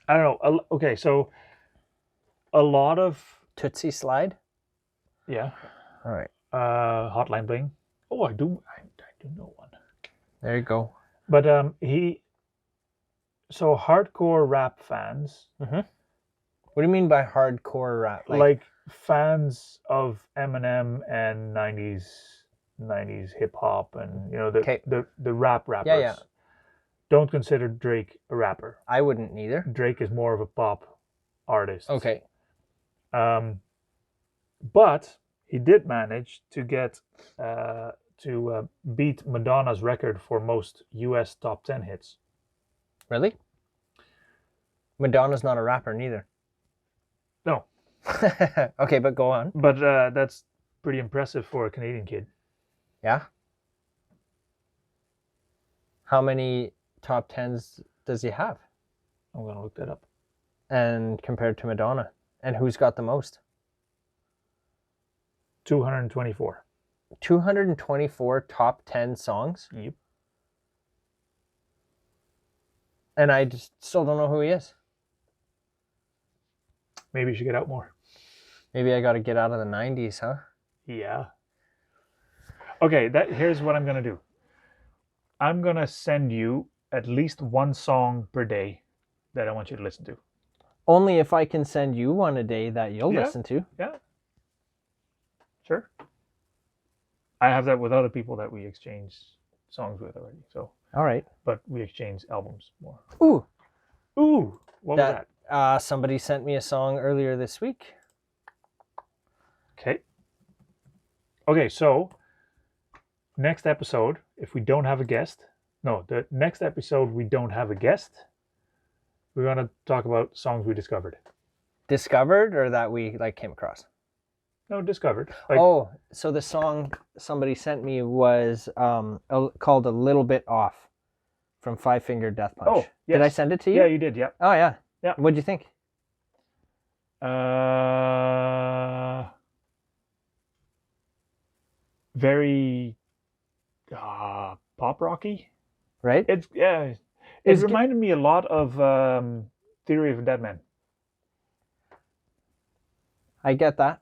Speaker 1: don't know. Okay, so a lot of
Speaker 2: Tootsie Slide.
Speaker 1: Yeah.
Speaker 2: All right.
Speaker 1: Hotline Bling. Oh, I do know one.
Speaker 2: There you go.
Speaker 1: But so hardcore rap fans.
Speaker 2: Mm-hmm. What do you mean by hardcore rap?
Speaker 1: Like fans of Eminem and 90s hip hop and you know the rap rappers.
Speaker 2: Yeah.
Speaker 1: Don't consider Drake a rapper.
Speaker 2: I wouldn't either.
Speaker 1: Drake is more of a pop artist.
Speaker 2: Okay.
Speaker 1: But he did manage to get to beat Madonna's record for most U.S. top 10 hits.
Speaker 2: Really? Madonna's not a rapper neither.
Speaker 1: No.
Speaker 2: Okay, but go on.
Speaker 1: But that's pretty impressive for a Canadian kid.
Speaker 2: Yeah. How many top 10s does he have?
Speaker 1: I'm going to look that up.
Speaker 2: And compared to Madonna. And who's got the most?
Speaker 1: 224.
Speaker 2: 224 top 10 songs,
Speaker 1: Yep.
Speaker 2: and I just still don't know who he is.
Speaker 1: Maybe you should get out more.
Speaker 2: Maybe I got to get out of the 90s, huh?
Speaker 1: Yeah. Okay, here's what I'm going to do. I'm going to send you at least one song per day that I want you to listen to.
Speaker 2: Only if I can send you one a day that you'll listen to.
Speaker 1: Yeah. Sure. I have that with other people that we exchange songs with already. So.
Speaker 2: All right.
Speaker 1: But we exchange albums more.
Speaker 2: Ooh.
Speaker 1: What was that?
Speaker 2: Somebody sent me a song earlier this week.
Speaker 1: Okay, so next episode, if we don't have a guest, the next episode we don't have a guest, we're going to talk about songs we discovered.
Speaker 2: Discovered or that we came across?
Speaker 1: No, discovered.
Speaker 2: So the song somebody sent me was called A Little Bit Off from Five Finger Death Punch.
Speaker 1: Oh, yes.
Speaker 2: Did I send it to you?
Speaker 1: Yeah, you did, yeah.
Speaker 2: Oh, yeah.
Speaker 1: Yeah.
Speaker 2: What'd you think?
Speaker 1: Very pop rocky.
Speaker 2: Right?
Speaker 1: It reminded me a lot of Theory of a Dead Man.
Speaker 2: I get that.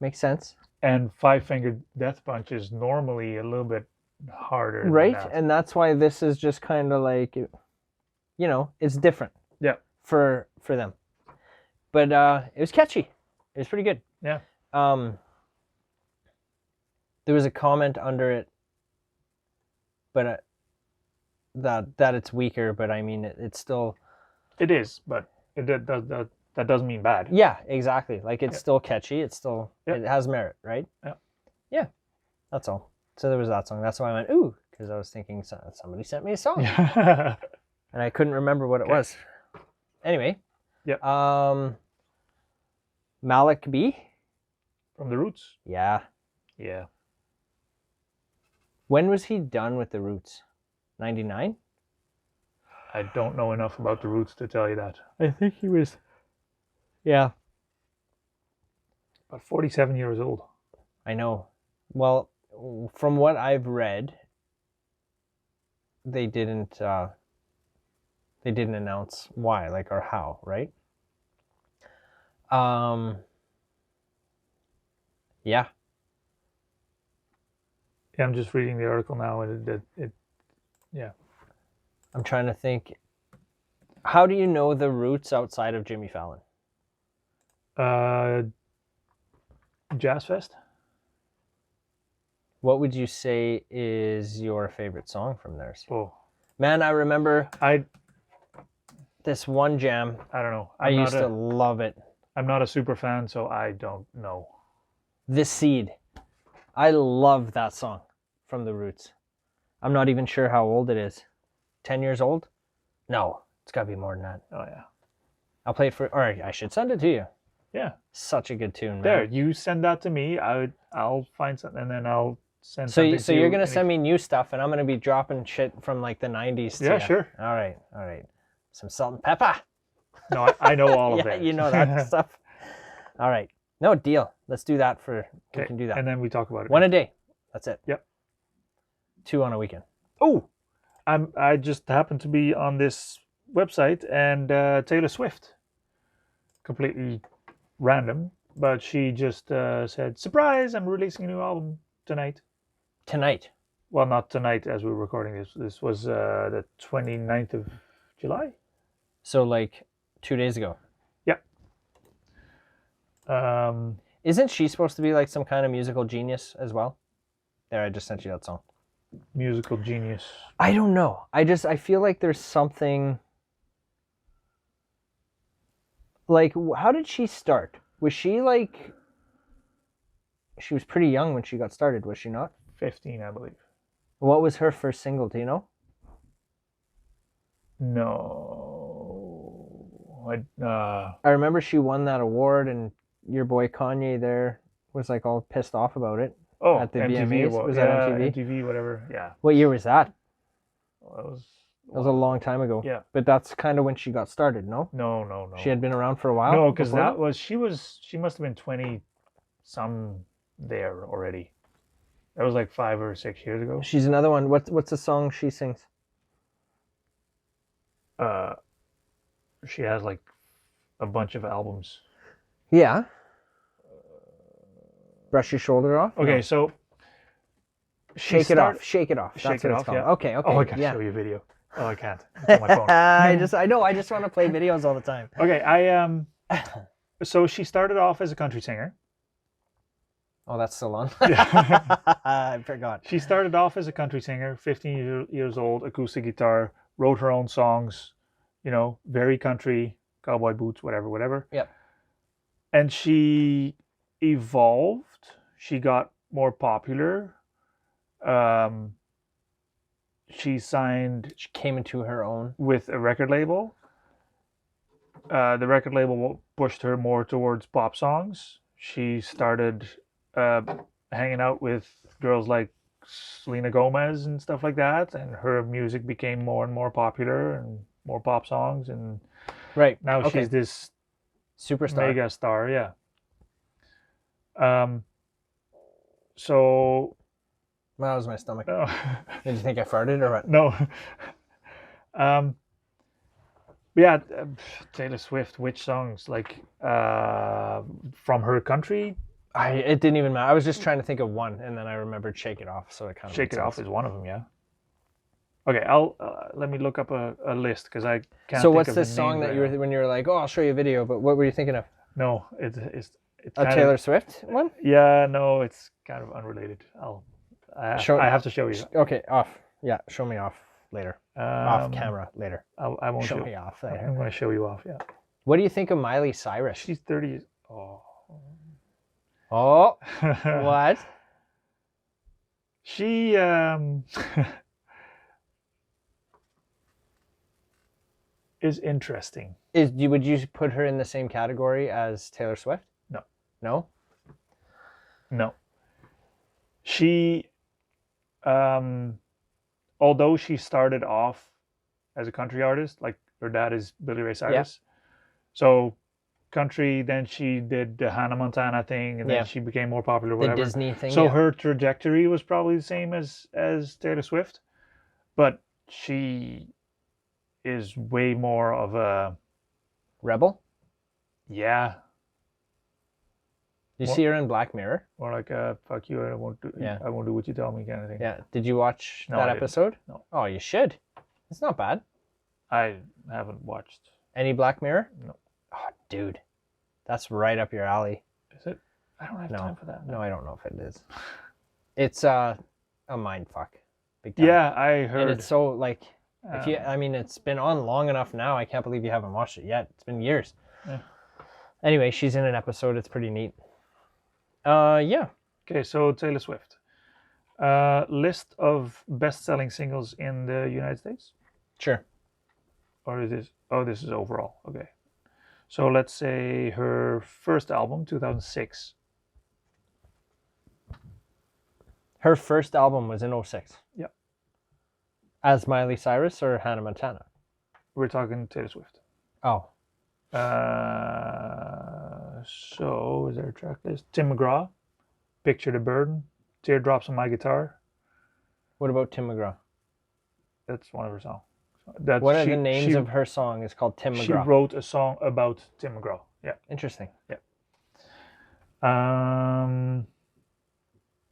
Speaker 2: Makes sense.
Speaker 1: And Five Finger Death Punch is normally a little bit harder.
Speaker 2: Right?
Speaker 1: Than that.
Speaker 2: And that's why this is just kind of like, it's different.
Speaker 1: Yeah.
Speaker 2: For them. But it was catchy. It was pretty good.
Speaker 1: Yeah.
Speaker 2: There was a comment under it, but that it's weaker. But I mean, it's still.
Speaker 1: It is, but that doesn't mean bad.
Speaker 2: Yeah, exactly. Like it's still catchy. It's still it has merit, right?
Speaker 1: Yeah.
Speaker 2: Yeah. That's all. So there was that song. That's why I went ooh, because I was thinking somebody sent me a song, and I couldn't remember what it was. Anyway.
Speaker 1: Yeah.
Speaker 2: Malik B.
Speaker 1: From The Roots.
Speaker 2: Yeah.
Speaker 1: Yeah.
Speaker 2: When was he done with The Roots? 99?
Speaker 1: I don't know enough about The Roots to tell you that.
Speaker 2: I think he was. Yeah.
Speaker 1: About 47 years old.
Speaker 2: I know. Well, from what I've read, they didn't announce why, or how, right? Yeah.
Speaker 1: Yeah, I'm just reading the article now, and yeah.
Speaker 2: I'm trying to think. How do you know The Roots outside of Jimmy Fallon?
Speaker 1: Jazz Fest.
Speaker 2: What would you say is your favorite song from theirs?
Speaker 1: Oh,
Speaker 2: man, I remember this one jam.
Speaker 1: I don't know.
Speaker 2: I used to love it.
Speaker 1: I'm not a super fan, so I don't know.
Speaker 2: The Seed. I love that song from The Roots. I'm not even sure how old it is. 10 years old? No, it's got to be more than that.
Speaker 1: Oh, yeah.
Speaker 2: I'll play it or I should send it to you.
Speaker 1: Yeah.
Speaker 2: Such a good tune, man.
Speaker 1: There, you send that to me. I'll find something, and then I'll send something to you.
Speaker 2: So you're going to send me new stuff, and I'm going to be dropping shit from the 90s to
Speaker 1: yeah,
Speaker 2: you.
Speaker 1: Sure.
Speaker 2: All right. Some salt and pepper.
Speaker 1: No, I know all of
Speaker 2: yeah,
Speaker 1: it.
Speaker 2: You know that stuff. All right. No, deal. Let's do that we can do that.
Speaker 1: And then we talk about it.
Speaker 2: One a day. That's it.
Speaker 1: Yep.
Speaker 2: 2 on a weekend.
Speaker 1: Oh, I just happened to be on this website, and Taylor Swift, completely random, but she just said, surprise, I'm releasing a new album tonight.
Speaker 2: Tonight?
Speaker 1: Well, not tonight as we're recording this. This was the 29th of July.
Speaker 2: So 2 days ago.
Speaker 1: Yeah.
Speaker 2: Isn't she supposed to be some kind of musical genius as well? There, I just sent you that song.
Speaker 1: Musical genius.
Speaker 2: I don't know. I feel like there's something. How did she start? Was she she was pretty young when she got started, was she not?
Speaker 1: 15, I believe.
Speaker 2: What was her first single? Do you know?
Speaker 1: No.
Speaker 2: I remember she won that award, and your boy Kanye there was all pissed off about it.
Speaker 1: Oh,
Speaker 2: at the
Speaker 1: MTV
Speaker 2: VMAs. Was that MTV?
Speaker 1: MTV, whatever. Yeah.
Speaker 2: What year was that?
Speaker 1: Well,
Speaker 2: that was a long time ago.
Speaker 1: Yeah.
Speaker 2: But that's kind of when she got started, no?
Speaker 1: No.
Speaker 2: She had been around for a while?
Speaker 1: No, because she must have been 20 some there already. That was like 5 or 6 years ago.
Speaker 2: She's another one. What's the song she sings?
Speaker 1: She has like a bunch of albums.
Speaker 2: Yeah. Brush your shoulder off.
Speaker 1: Okay,
Speaker 2: No.
Speaker 1: so
Speaker 2: Shake it off. Shake it off.
Speaker 1: Shake
Speaker 2: That's
Speaker 1: It
Speaker 2: what it's
Speaker 1: Off,
Speaker 2: called.
Speaker 1: yeah.
Speaker 2: Okay. Okay.
Speaker 1: Oh, I can
Speaker 2: yeah.
Speaker 1: show you a video. Oh, I can't. It's on my phone.
Speaker 2: I know. I just want to play videos all the time.
Speaker 1: Okay, so she started off as a country singer.
Speaker 2: Oh, that's still on.
Speaker 1: Yeah.
Speaker 2: I forgot.
Speaker 1: She started off as a country singer, 15 years old, acoustic guitar, wrote her own songs, you know, very country, cowboy boots, whatever.
Speaker 2: Yep.
Speaker 1: And she evolved. She got more popular. She signed
Speaker 2: She came into her own.
Speaker 1: with a record label. The record label pushed her more towards pop songs. She started hanging out with girls like Selena Gomez and stuff like that, and her music became more and more popular and more pop songs, and
Speaker 2: Right.
Speaker 1: now
Speaker 2: Okay.
Speaker 1: she's this
Speaker 2: Superstar.
Speaker 1: mega star. Yeah. So
Speaker 2: Well, that was my stomach.
Speaker 1: oh,
Speaker 2: Did you think I farted or what?
Speaker 1: no. Yeah, Taylor Swift. Which songs like from her country?
Speaker 2: It didn't even matter. I was just trying to think of one, and then I remembered "Shake It Off," so it kind of
Speaker 1: Shake
Speaker 2: made
Speaker 1: It Off
Speaker 2: sense.
Speaker 1: is one of them. Yeah. Okay, I'll let me look up a list because I can't.
Speaker 2: So
Speaker 1: think
Speaker 2: what's
Speaker 1: of
Speaker 2: this
Speaker 1: the
Speaker 2: song
Speaker 1: names
Speaker 2: that
Speaker 1: right
Speaker 2: you were
Speaker 1: now.
Speaker 2: when you were like, "Oh, I'll show you a video," but what were you thinking of?
Speaker 1: No, it's
Speaker 2: A
Speaker 1: kind
Speaker 2: Taylor
Speaker 1: of,
Speaker 2: Swift one?
Speaker 1: yeah, no, it's kind of unrelated. I have to show you.
Speaker 2: Okay, off. Yeah, show me off later. Off
Speaker 1: Um,
Speaker 2: camera later.
Speaker 1: I won't
Speaker 2: Show
Speaker 1: show.
Speaker 2: me off
Speaker 1: I'm
Speaker 2: later.
Speaker 1: going to show you off. Yeah,
Speaker 2: What do you think of Miley Cyrus?
Speaker 1: she's 30. Oh,
Speaker 2: Oh, what?
Speaker 1: She is interesting.
Speaker 2: Would you put her in the same category as Taylor Swift?
Speaker 1: No.
Speaker 2: No?
Speaker 1: No. She, although she started off as a country artist, like her dad is Billy Ray Cyrus. So country, then she did the Hannah Montana thing, and
Speaker 2: Yeah.
Speaker 1: then she became more popular,
Speaker 2: The
Speaker 1: whatever.
Speaker 2: Disney thing?
Speaker 1: So
Speaker 2: yeah.
Speaker 1: her trajectory was probably the same as Taylor Swift, but she is way more of a,
Speaker 2: Rebel?
Speaker 1: yeah,
Speaker 2: You
Speaker 1: What?
Speaker 2: see her in Black Mirror?
Speaker 1: more like a fuck you, I won't do,
Speaker 2: Yeah.
Speaker 1: I won't do what you tell me kind of thing.
Speaker 2: Yeah. Did you watch
Speaker 1: No,
Speaker 2: that
Speaker 1: I didn't.
Speaker 2: episode?
Speaker 1: No.
Speaker 2: Oh, you should. It's not bad.
Speaker 1: I haven't watched.
Speaker 2: Any Black Mirror?
Speaker 1: No.
Speaker 2: Oh, dude. That's right up your alley.
Speaker 1: Is it? I don't have
Speaker 2: No.
Speaker 1: time for that.
Speaker 2: No, I don't know if it is. It's a mind fuck. Big time.
Speaker 1: Yeah, I
Speaker 2: And
Speaker 1: heard.
Speaker 2: it's so like if you
Speaker 1: um,
Speaker 2: I mean it's been on long enough now. I can't believe you haven't watched it yet. It's been years.
Speaker 1: Yeah.
Speaker 2: Anyway, she's in an episode. It's pretty neat. Yeah.
Speaker 1: Okay, so Taylor Swift. List of best-selling singles in the United States,
Speaker 2: Sure.
Speaker 1: or is this? Oh, this is overall. Okay, so let's say her first album, 2006.
Speaker 2: Her first album was in 06.
Speaker 1: Yep.
Speaker 2: As Miley Cyrus or Hannah Montana?
Speaker 1: We're talking Taylor Swift.
Speaker 2: Oh.
Speaker 1: So is there a track list? Tim McGraw, Picture the Burden, Teardrops on My Guitar.
Speaker 2: What about Tim McGraw?
Speaker 1: That's one of her songs. That's
Speaker 2: What are the names of her song? It's called Tim
Speaker 1: She
Speaker 2: McGraw.
Speaker 1: wrote a song about Tim McGraw. Yeah.
Speaker 2: Interesting.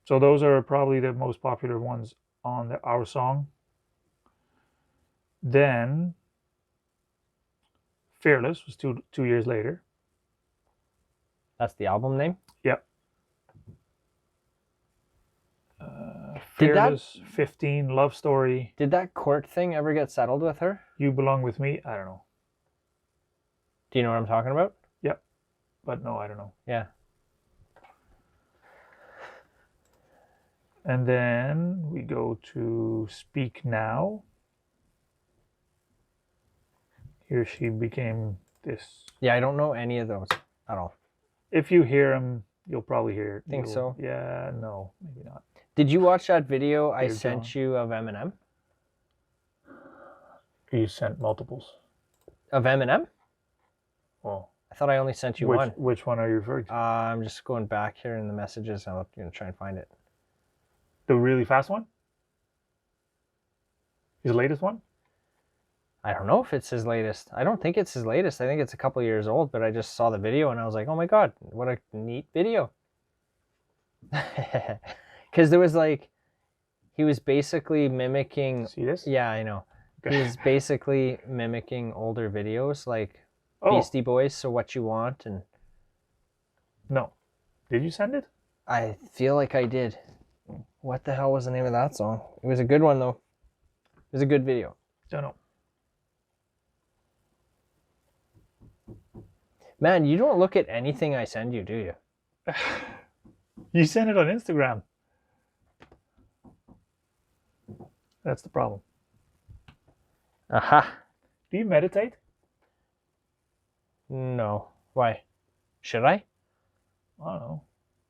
Speaker 1: So those are probably the most popular ones on our song. Then Fearless was two years later.
Speaker 2: That's the album name?
Speaker 1: Yep.
Speaker 2: Did that-
Speaker 1: Fearless, 15, Love Story,
Speaker 2: Did that court thing ever get settled with her?
Speaker 1: You Belong With Me. I don't know.
Speaker 2: Do you know what I'm talking about?
Speaker 1: But no, I don't know.
Speaker 2: Yeah.
Speaker 1: And then we go to Speak Now. Here she became this.
Speaker 2: Yeah, I don't know any of those at all.
Speaker 1: If you hear him, you'll probably hear it.
Speaker 2: Think so?
Speaker 1: Yeah, no, maybe not.
Speaker 2: Did you watch that video I
Speaker 1: Dear
Speaker 2: sent
Speaker 1: John.
Speaker 2: you of Eminem?
Speaker 1: You sent multiples.
Speaker 2: Of Eminem?
Speaker 1: Well,
Speaker 2: I thought I only sent you one.
Speaker 1: Which one are you referring to?
Speaker 2: I'm just going back here in the messages. I'm going to try and find it.
Speaker 1: The really fast one? His latest one?
Speaker 2: I don't know if it's his latest. I don't think it's his latest. I think it's a couple years old, but I just saw the video and I was like, oh my God, what a neat video. Because there was like, he was basically mimicking.
Speaker 1: See this?
Speaker 2: Yeah, I know.
Speaker 1: Okay.
Speaker 2: He's basically mimicking older videos like
Speaker 1: Oh,
Speaker 2: Beastie Boys, So What You Want. And
Speaker 1: no. Did you send it?
Speaker 2: I feel like I did. What the hell was the name of that song? It was a good one, though. It was a good video.
Speaker 1: Don't know.
Speaker 2: Man, you don't look at anything I send you, do you?
Speaker 1: You sent it on Instagram. That's the problem.
Speaker 2: Aha.
Speaker 1: Do you meditate?
Speaker 2: No. Why? Should I?
Speaker 1: I don't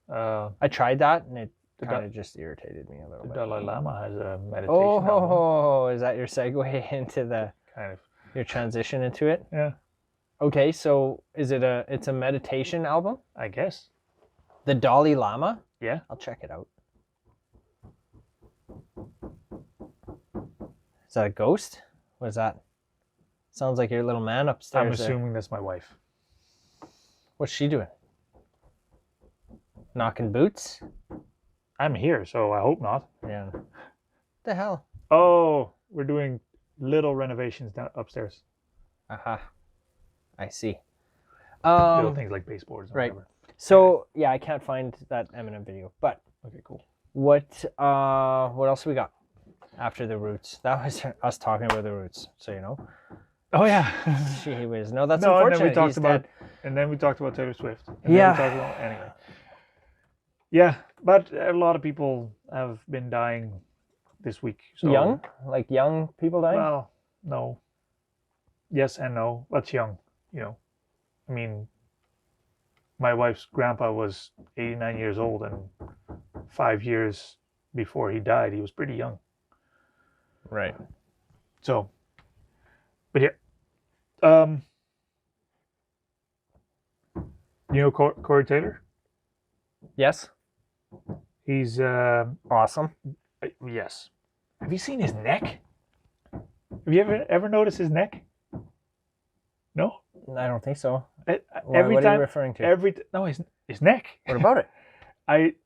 Speaker 1: know.
Speaker 2: I tried that and it
Speaker 1: The
Speaker 2: kind of just irritated me a little
Speaker 1: The
Speaker 2: bit.
Speaker 1: Dalai Lama has a meditation album.
Speaker 2: Oh, is that your segue into the
Speaker 1: Kind of.
Speaker 2: your transition into it?
Speaker 1: Yeah,
Speaker 2: Okay, so is it it's a meditation album?
Speaker 1: I guess.
Speaker 2: The Dalai Lama?
Speaker 1: Yeah.
Speaker 2: I'll check it out. Is that a ghost? What is that? Sounds like your little man upstairs.
Speaker 1: I'm
Speaker 2: there.
Speaker 1: assuming that's my wife.
Speaker 2: What's she doing? Knocking boots?
Speaker 1: I'm here, so I hope not.
Speaker 2: Yeah. The hell?
Speaker 1: Oh, we're doing little renovations down upstairs.
Speaker 2: Aha. I see.
Speaker 1: Little things like baseboards or
Speaker 2: right.
Speaker 1: whatever.
Speaker 2: So yeah, I can't find that Eminem video. But
Speaker 1: Okay, cool.
Speaker 2: what else we got after the Roots? That was us talking about the Roots. So you know.
Speaker 1: Oh yeah.
Speaker 2: Gee whiz. No, that's
Speaker 1: No, and
Speaker 2: unfortunate.
Speaker 1: then we talked
Speaker 2: He's
Speaker 1: about
Speaker 2: dead.
Speaker 1: Taylor Swift. And
Speaker 2: Yeah.
Speaker 1: Then we talked about, anyway. Yeah, but a lot of people have been dying this week. So,
Speaker 2: Young? Like young people dying?
Speaker 1: Well, no. Yes and no. That's young, you know. I mean, my wife's grandpa was 89 years old, and 5 years before he died, he was pretty young.
Speaker 2: Right.
Speaker 1: So, but yeah. You know Corey Taylor?
Speaker 2: Yes.
Speaker 1: He's
Speaker 2: Awesome.
Speaker 1: yes. Have you seen his neck? Have you ever noticed his neck? No.
Speaker 2: I don't think so.
Speaker 1: Every
Speaker 2: what
Speaker 1: time,
Speaker 2: are you referring to?
Speaker 1: no, his neck.
Speaker 2: What about it?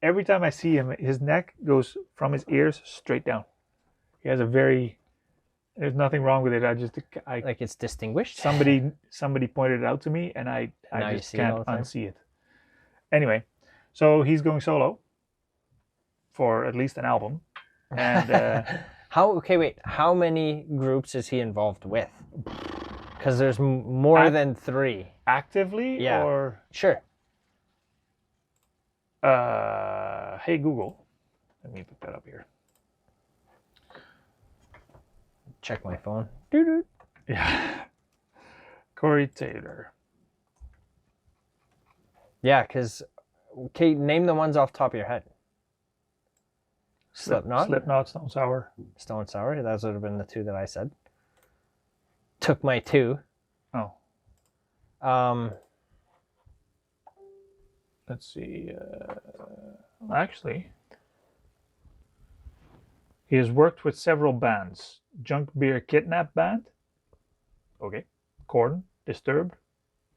Speaker 1: Every time I see him, his neck goes from his ears straight down. He has a very. There's nothing wrong with it. I
Speaker 2: Like it's distinguished?
Speaker 1: somebody pointed it out to me, and I
Speaker 2: Now you
Speaker 1: just
Speaker 2: see it all
Speaker 1: can't
Speaker 2: the time?
Speaker 1: unsee it. Anyway, so he's going solo for at least an album, and
Speaker 2: How many groups is he involved with? Because there's more than 3.
Speaker 1: actively
Speaker 2: Yeah.
Speaker 1: or
Speaker 2: Sure.
Speaker 1: hey Google, let me put that up here.
Speaker 2: Check my phone. Doo-doo.
Speaker 1: Yeah, Corey Taylor.
Speaker 2: Yeah, because okay, name the ones off the top of your head. Slipknot.
Speaker 1: Slipknot, Stone Sour.
Speaker 2: Stone Sour. Those would have been the 2 that I said. Took my 2.
Speaker 1: Oh, let's see. Actually, he has worked with several bands. Junk Beer Kidnap Band. Okay. Korn, Disturbed,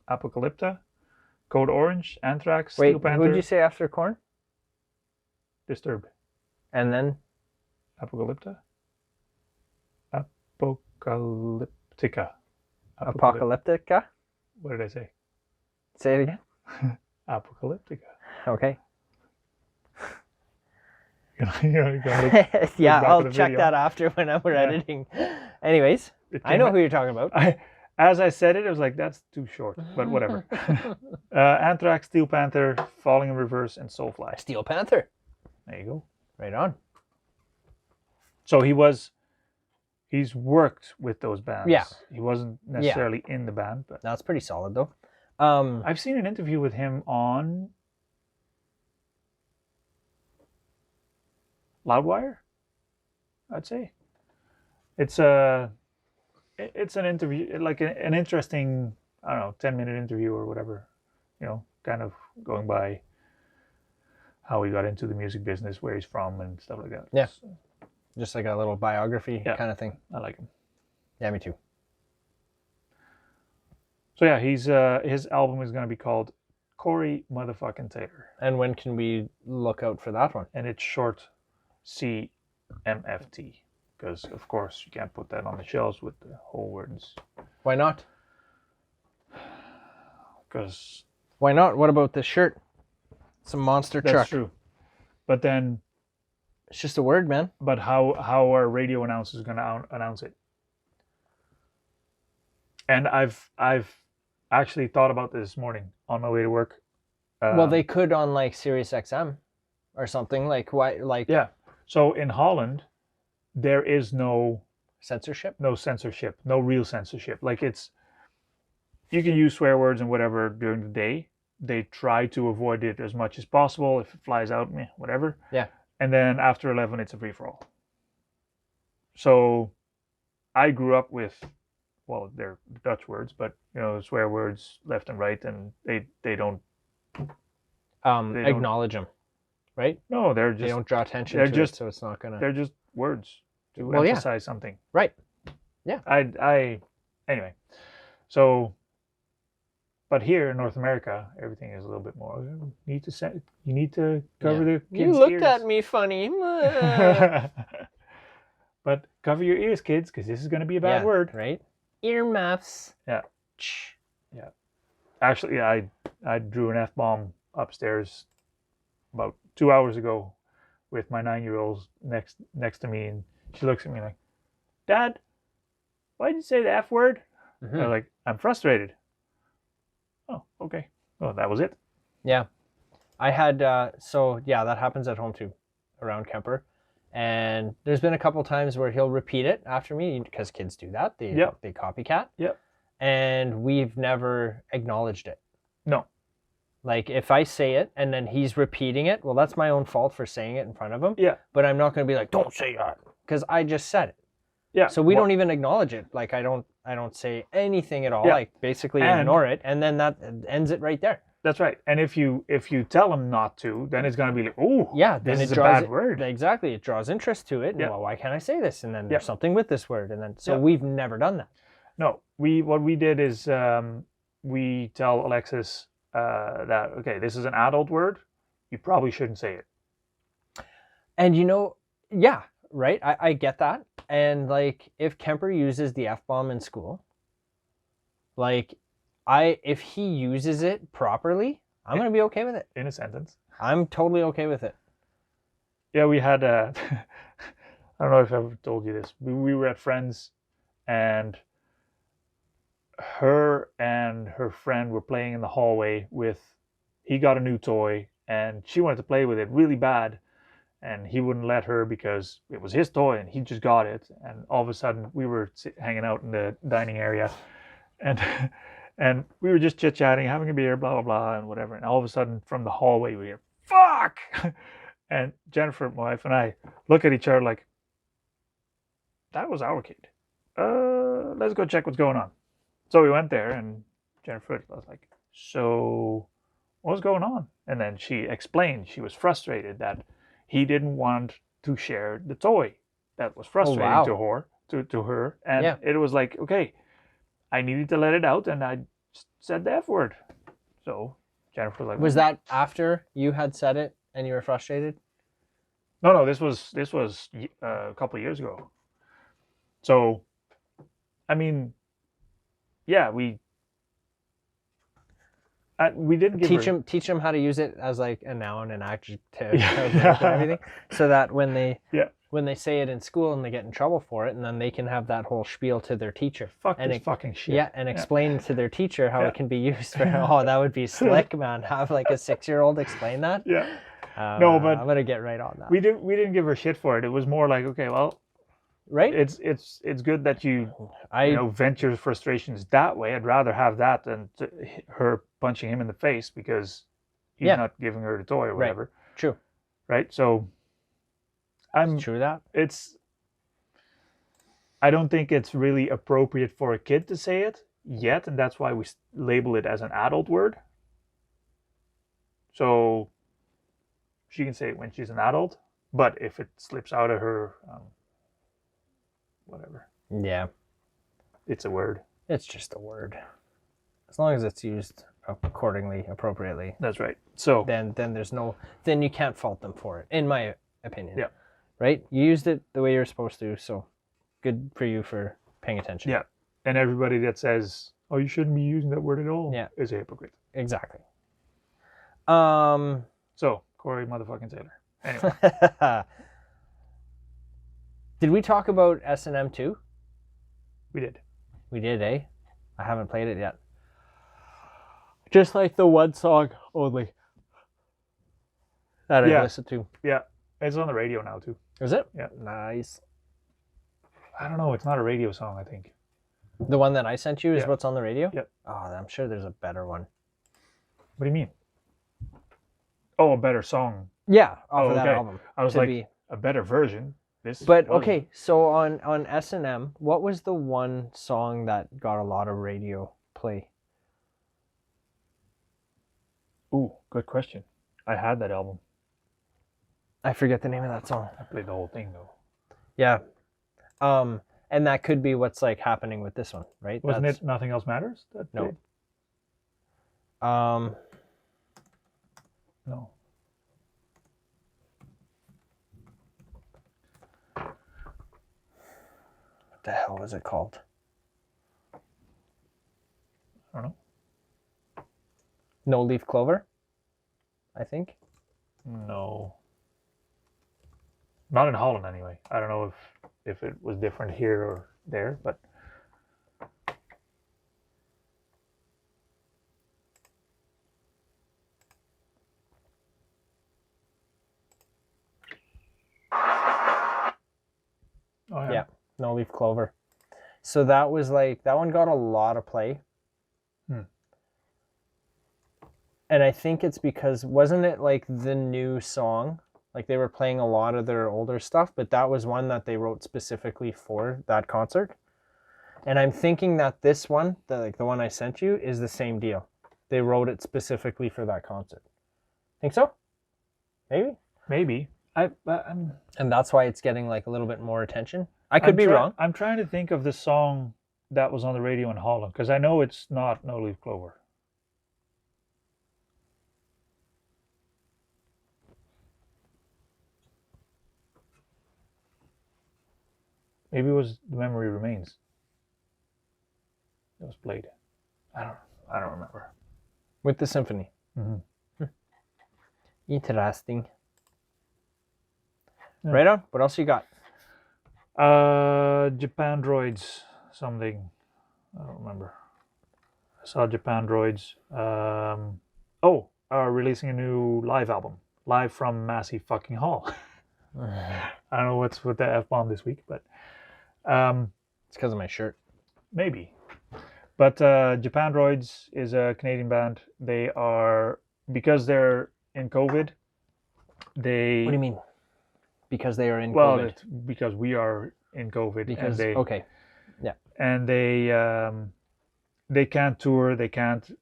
Speaker 1: Apocalypta, Code Orange, Anthrax,
Speaker 2: wait,
Speaker 1: Steel Panther.
Speaker 2: who did you say after Korn?
Speaker 1: Disturbed.
Speaker 2: And then
Speaker 1: Apocalypta. Apocalyptica.
Speaker 2: Apocalyptica?
Speaker 1: What did I say?
Speaker 2: Say it again.
Speaker 1: Apocalyptica.
Speaker 2: Okay.
Speaker 1: You're gonna look
Speaker 2: Yeah,
Speaker 1: back
Speaker 2: I'll
Speaker 1: at the
Speaker 2: check
Speaker 1: video.
Speaker 2: that after when we're editing. Anyways,
Speaker 1: It
Speaker 2: I
Speaker 1: came
Speaker 2: know
Speaker 1: out-
Speaker 2: who you're talking about.
Speaker 1: As I said it, I was like, that's too short, but whatever. Anthrax, Steel Panther, Falling in Reverse, and Soulfly.
Speaker 2: Steel Panther.
Speaker 1: There you go.
Speaker 2: Right on.
Speaker 1: So he's worked with those bands.
Speaker 2: Yeah.
Speaker 1: He wasn't necessarily in the band, but
Speaker 2: That's pretty solid though.
Speaker 1: I've seen an interview with him on Loudwire, I'd say. It's an interview, like an interesting I don't know, 10-minute interview or whatever, kind of going by how he got into the music business, where he's from, and stuff like that.
Speaker 2: Yeah.
Speaker 1: So,
Speaker 2: Just like a little biography kind of thing.
Speaker 1: I like him.
Speaker 2: Yeah, me too.
Speaker 1: So yeah, his album is going to be called Corey Motherfucking Taylor.
Speaker 2: And when can we look out for that one?
Speaker 1: And it's short CMFT. Because, of course, you can't put that on the shelves with the whole words.
Speaker 2: Why not?
Speaker 1: Because...
Speaker 2: Why not? What about this shirt? It's a monster truck.
Speaker 1: That's true. But then...
Speaker 2: It's just a word, man.
Speaker 1: But how are radio announcers going to announce it? And I've actually thought about this morning on my way to work.
Speaker 2: Well, they could on like Sirius XM or something. Like why? Like
Speaker 1: yeah. So in Holland, there is no
Speaker 2: censorship.
Speaker 1: No censorship. No real censorship. Like you can use swear words and whatever during the day. They try to avoid it as much as possible. If it flies out, whatever.
Speaker 2: Yeah.
Speaker 1: And then after 11, it's a free for all. So I grew up with, well, they're Dutch words, but swear words left and right, and they don't
Speaker 2: acknowledge them, right?
Speaker 1: No, they
Speaker 2: don't draw attention to it, so it's not gonna.
Speaker 1: They're just words to emphasize something,
Speaker 2: right? Yeah.
Speaker 1: Anyway, so, but here in North America, everything is a little bit more. You need to cover the kids'
Speaker 2: You looked
Speaker 1: ears.
Speaker 2: at me funny.
Speaker 1: But cover your ears, kids, because this is going to be a bad word,
Speaker 2: right? Earmuffs.
Speaker 1: Yeah. Yeah. Actually, I drew an F-bomb upstairs about 2 hours ago with my 9-year-old next to me, and she looks at me like, "Dad, why did you say the F word?"
Speaker 2: Mm-hmm.
Speaker 1: I was like, "I'm frustrated." Oh, okay. Well, that was it.
Speaker 2: Yeah. I had, that happens at home too, around Kemper. And there's been a couple times where he'll repeat it after me because kids do that. They copycat.
Speaker 1: Yep.
Speaker 2: And we've never acknowledged it.
Speaker 1: No.
Speaker 2: Like if I say it and then he's repeating it, well, that's my own fault for saying it in front of him.
Speaker 1: Yeah.
Speaker 2: But I'm not going to be like, "Don't say that," because I just said it.
Speaker 1: Yeah.
Speaker 2: So we don't even acknowledge it. Like I don't say anything at all.
Speaker 1: Yeah.
Speaker 2: Like basically ignore it, and then that ends it right there.
Speaker 1: That's right. And if you tell him not to, then it's going to be like, "Oh,
Speaker 2: yeah,
Speaker 1: this is a bad word."
Speaker 2: Exactly. It draws interest to it. And, well, why can't I say this? And then there's something with this word. And then we've never done that.
Speaker 1: No. What we did is we tell Alexis that, okay, this is an adult word. You probably shouldn't say it.
Speaker 2: And right. I get that. And like if Kemper uses the F-bomb in school, like if he uses it properly, I'm going to be okay with it.
Speaker 1: In a sentence.
Speaker 2: I'm totally okay with it.
Speaker 1: Yeah, we had, I don't know if I've ever told you this. We were at Friends, and her and her friend were playing in the hallway he got a new toy, and she wanted to play with it really bad, and he wouldn't let her because it was his toy, and he just got it. And all of a sudden, we were hanging out in the dining area, and we were just chit-chatting, having a beer, blah, blah, blah, and whatever. And all of a sudden, from the hallway, we hear, "Fuck!" And Jennifer, my wife, and I look at each other like, that was our kid. Let's go check what's going on. So we went there, and Jennifer was like, "So what's going on?" And then she explained she was frustrated that he didn't want to share the toy. That was frustrating to her. And it was like, okay, I needed to let it out, and I said the F word. So Jennifer was like,
Speaker 2: was that after you had said it and you were frustrated?
Speaker 1: No, this was a couple of years ago. So, I mean, yeah, we didn't give
Speaker 2: teach him how to use it as like a noun and adjective and everything, so that when they say it in school and they get in trouble for it, and then they can have that whole spiel to their teacher.
Speaker 1: Fucking shit.
Speaker 2: Yeah, and explain to their teacher how it can be used for. Oh, that would be slick, man. Have like a 6-year-old explain that.
Speaker 1: Yeah.
Speaker 2: No, but I'm gonna get right on that.
Speaker 1: We didn't give her shit for it. It was more like, okay, well,
Speaker 2: right.
Speaker 1: It's good that you vent your frustrations that way. I'd rather have that than her punching him in the face because he's not giving her the toy or whatever.
Speaker 2: Right. True.
Speaker 1: Right. So
Speaker 2: true that.
Speaker 1: I don't think it's really appropriate for a kid to say it, yet, and that's why we label it as an adult word. So she can say it when she's an adult, but if it slips out of her, whatever,
Speaker 2: Yeah.
Speaker 1: it's a word.
Speaker 2: It's just a word. As long as it's used accordingly, appropriately.
Speaker 1: That's right. So
Speaker 2: then then you can't fault them for it, in my opinion.
Speaker 1: Yeah.
Speaker 2: Right? You used it the way you're supposed to, so good for you for paying attention.
Speaker 1: Yeah. And everybody that says, "Oh, you shouldn't be using that word at all,"
Speaker 2: Yeah.
Speaker 1: is a hypocrite.
Speaker 2: Exactly.
Speaker 1: So Corey motherfucking Taylor. Anyway,
Speaker 2: did we talk about S&M too?
Speaker 1: we did.
Speaker 2: We did, eh? I haven't played it yet. Just like the one song only that I listened to.
Speaker 1: Yeah, it's on the radio now too.
Speaker 2: Is it?
Speaker 1: Yeah.
Speaker 2: Nice.
Speaker 1: I don't know. It's not a radio song, I think.
Speaker 2: The one that I sent you is
Speaker 1: Yeah.
Speaker 2: what's on the radio?
Speaker 1: Yep.
Speaker 2: Oh, I'm sure there's a better one.
Speaker 1: What do you mean? Oh, a better song.
Speaker 2: Yeah, off of that
Speaker 1: okay.
Speaker 2: album.
Speaker 1: I was
Speaker 2: to
Speaker 1: like,
Speaker 2: be-
Speaker 1: a better version. This.
Speaker 2: But
Speaker 1: wasn't.
Speaker 2: okay, so on S&M, what was the one song that got a lot of radio play?
Speaker 1: Ooh, good question. I had that album.
Speaker 2: I forget the name of that song.
Speaker 1: I played the whole thing though.
Speaker 2: Yeah. And that could be what's like happening with this one, right?
Speaker 1: Wasn't it Nothing Else Matters?
Speaker 2: No.
Speaker 1: Played? No.
Speaker 2: What the hell was it called?
Speaker 1: I don't know.
Speaker 2: No Leaf Clover, I think.
Speaker 1: No. Not in Holland anyway. I don't know if it was different here or there, but oh
Speaker 2: Yeah. No Leaf Clover. So that was like, that one got a lot of play. And I think it's because, wasn't it like the new song? Like they were playing a lot of their older stuff, but that was one that they wrote specifically for that concert. And I'm thinking that this one, the one I sent you, is the same deal. They wrote it specifically for that concert. Think so? Maybe?
Speaker 1: Maybe.
Speaker 2: And that's why it's getting like a little bit more attention. I could be wrong.
Speaker 1: I'm trying to think of the song that was on the radio in Holland, because I know it's not No Leaf Clover. Maybe it was The Memory Remains. It was played. I don't remember.
Speaker 2: With the symphony.
Speaker 1: Mm-hmm.
Speaker 2: Interesting.
Speaker 1: Yeah.
Speaker 2: Right on. What else you got?
Speaker 1: Japan Droids something. I don't remember. I saw Japan Droids. Releasing a new live album. Live from Massey fucking Hall. I don't know what's with the F-bomb this week, but
Speaker 2: It's because of my shirt.
Speaker 1: maybe. But Japan Droids is a Canadian band. They are, because they're in COVID,
Speaker 2: What do you mean? Because they are in
Speaker 1: well,
Speaker 2: COVID?
Speaker 1: it's because we are in COVID.
Speaker 2: Because,
Speaker 1: and
Speaker 2: okay.
Speaker 1: and they can't tour, they can't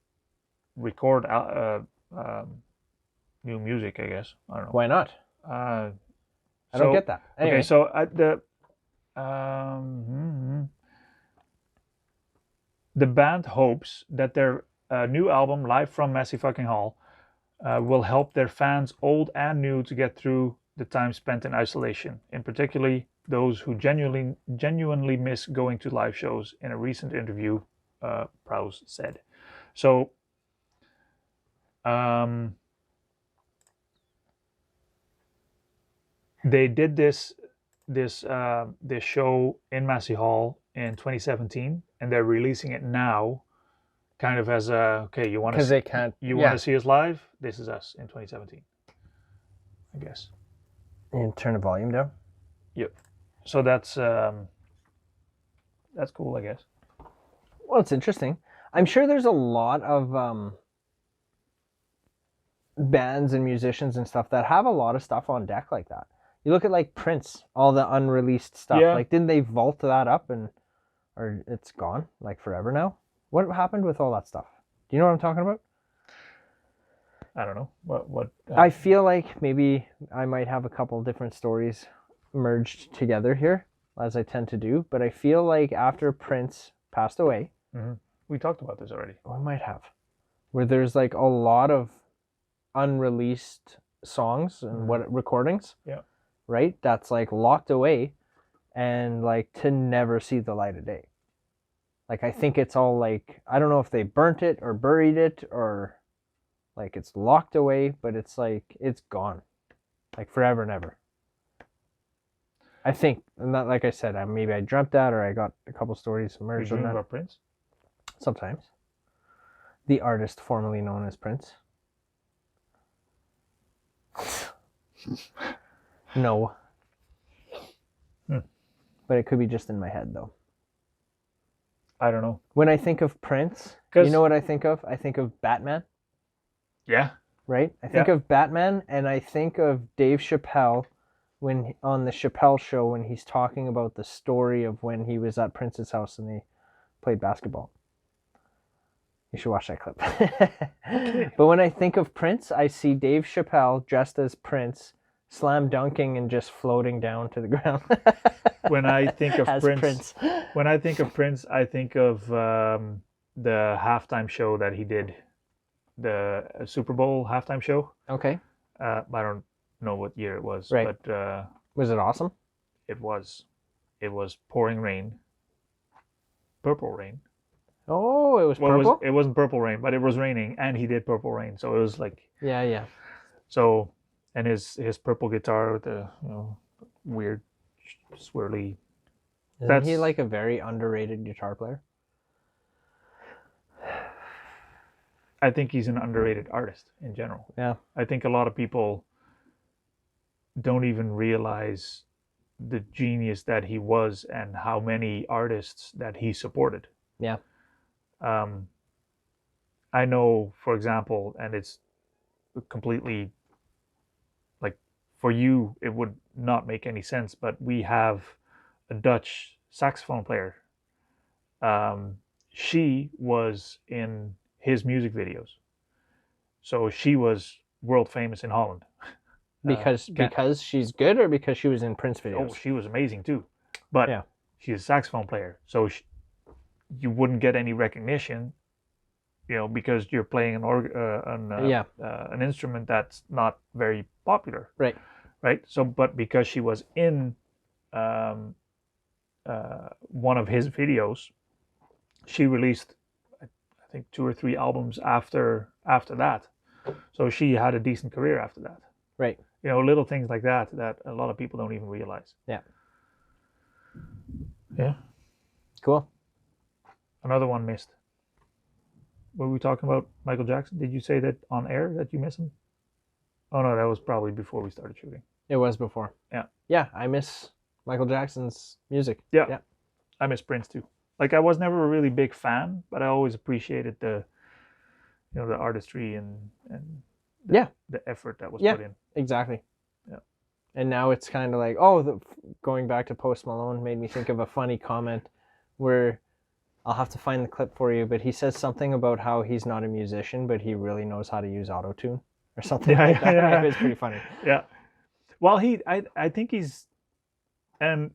Speaker 1: record new music, I guess. I don't know.
Speaker 2: Why not?
Speaker 1: I
Speaker 2: I don't get that. Anyway.
Speaker 1: Okay, so the band hopes that their new album, Live from Massey fucking Hall, will help their fans, old and new, to get through the time spent in isolation, in particularly those who genuinely miss going to live shows. In a recent interview, Prowse said. So, they did this show in Massey Hall in 2017, and they're releasing it now, kind of as a, okay, you want
Speaker 2: Because
Speaker 1: to
Speaker 2: they can't.
Speaker 1: want to see us live? This is us in 2017, I guess.
Speaker 2: You turn the volume down.
Speaker 1: So that's cool, I guess.
Speaker 2: Well, it's interesting. I'm sure there's a lot of bands and musicians and stuff that have a lot of stuff on deck like that. You look at like Prince, all the unreleased stuff.
Speaker 1: Yeah.
Speaker 2: Like, didn't they vault that up or it's gone like forever now? What happened with all that stuff? Do you know what I'm talking about?
Speaker 1: I don't know what.
Speaker 2: I feel like maybe I might have a couple different stories merged together here, as I tend to do. But I feel like after Prince passed away,
Speaker 1: we talked about this already.
Speaker 2: I might have, where there's like a lot of unreleased songs and what recordings.
Speaker 1: Yeah.
Speaker 2: Right. That's like locked away, and like to never see the light of day. Like I think it's all like I don't know if they burnt it or buried it or. Like it's locked away, but it's like it's gone, like forever and ever. I think, and that, like I said, maybe I dreamt that, or I got a couple stories merged
Speaker 1: You
Speaker 2: on
Speaker 1: dream
Speaker 2: that.
Speaker 1: about Prince?
Speaker 2: Sometimes. The artist formerly known as Prince. No. But it could be just in my head, though.
Speaker 1: I don't know.
Speaker 2: When I think of Prince, you know what I think of? I think of Batman.
Speaker 1: Yeah.
Speaker 2: Right? I think of Batman, and I think of Dave Chappelle when on the Chappelle show when he's talking about the story of when he was at Prince's house and they played basketball. You should watch that clip. But when I think of Prince, I see Dave Chappelle dressed as Prince, slam dunking and just floating down to the ground.
Speaker 1: When I think of
Speaker 2: Prince,
Speaker 1: when I think of Prince, I think of the halftime show that he did. The Super Bowl halftime show.
Speaker 2: Okay.
Speaker 1: I don't know what year it was,
Speaker 2: right.
Speaker 1: But
Speaker 2: was it awesome?
Speaker 1: It was pouring rain, purple rain.
Speaker 2: Oh, it was purple.
Speaker 1: It wasn't purple rain, but it was raining, and he did purple rain, so it was like
Speaker 2: yeah.
Speaker 1: So, and his purple guitar with the weird swirly.
Speaker 2: Isn't he like a very underrated guitar player?
Speaker 1: I think he's an underrated artist in general.
Speaker 2: Yeah.
Speaker 1: I think a lot of people don't even realize the genius that he was and how many artists that he supported.
Speaker 2: Yeah.
Speaker 1: I know, for example, and it's completely like for you, it would not make any sense, but we have a Dutch saxophone player. She was in his music videos, so she was world famous in Holland.
Speaker 2: Because she's good, or because she was in Prince videos?
Speaker 1: Oh, she was amazing too, but
Speaker 2: yeah.
Speaker 1: She's a saxophone player, so you wouldn't get any recognition, because you're playing an instrument that's not very popular.
Speaker 2: Right.
Speaker 1: So, but because she was in one of his videos, she released, I think, 2 or 3 albums after that. So she had a decent career after that.
Speaker 2: Right.
Speaker 1: Little things like that a lot of people don't even realize.
Speaker 2: Yeah.
Speaker 1: Yeah.
Speaker 2: Cool.
Speaker 1: Another one missed. Were we talking about Michael Jackson? Did you say that on air that you miss him? Oh no, that was probably before we started shooting.
Speaker 2: It was before.
Speaker 1: Yeah.
Speaker 2: Yeah, I miss Michael Jackson's music.
Speaker 1: Yeah. I miss Prince too. Like I was never a really big fan, but I always appreciated the artistry and the effort that was put in.
Speaker 2: Exactly.
Speaker 1: Yeah.
Speaker 2: And now it's kind of like, going back to Post Malone made me think of a funny comment where I'll have to find the clip for you, but he says something about how he's not a musician, but he really knows how to use autotune or something like that. Yeah. It was pretty funny.
Speaker 1: Yeah. Well, I think he's, and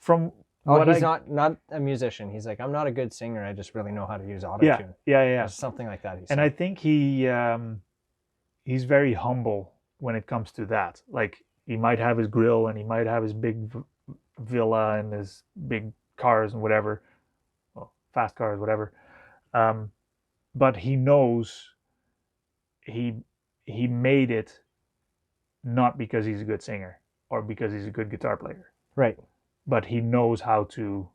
Speaker 1: from
Speaker 2: he's not a musician. He's like, I'm not a good singer. I just really know how to use autotune.
Speaker 1: Yeah.
Speaker 2: Or something like that.
Speaker 1: And I think he's very humble when it comes to that. Like he might have his grill and he might have his big villa and his big cars and whatever, fast cars, whatever. But he knows he made it not because he's a good singer or because he's a good guitar player.
Speaker 2: Right.
Speaker 1: But he knows how to,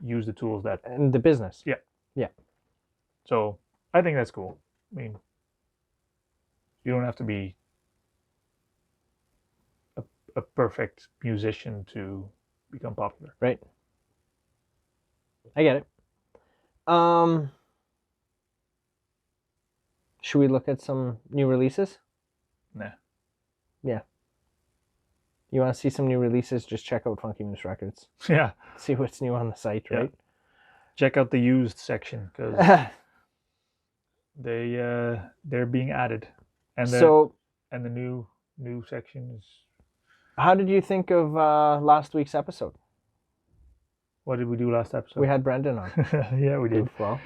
Speaker 1: use the tools that...
Speaker 2: And the business.
Speaker 1: Yeah.
Speaker 2: Yeah.
Speaker 1: So I think that's cool. I mean, you don't have to be a perfect musician to become popular.
Speaker 2: Right. I get it. Should we look at some new releases?
Speaker 1: Nah.
Speaker 2: Yeah. You want to see some new releases? Just check out Funky Moose Records.
Speaker 1: Yeah.
Speaker 2: See what's new on the site, right?
Speaker 1: check out the used section because they're being added, and
Speaker 2: So,
Speaker 1: the new section is.
Speaker 2: how did you think of last week's episode?
Speaker 1: What did we do last episode?
Speaker 2: We had Brendan on.
Speaker 1: Yeah, we did.
Speaker 2: Well,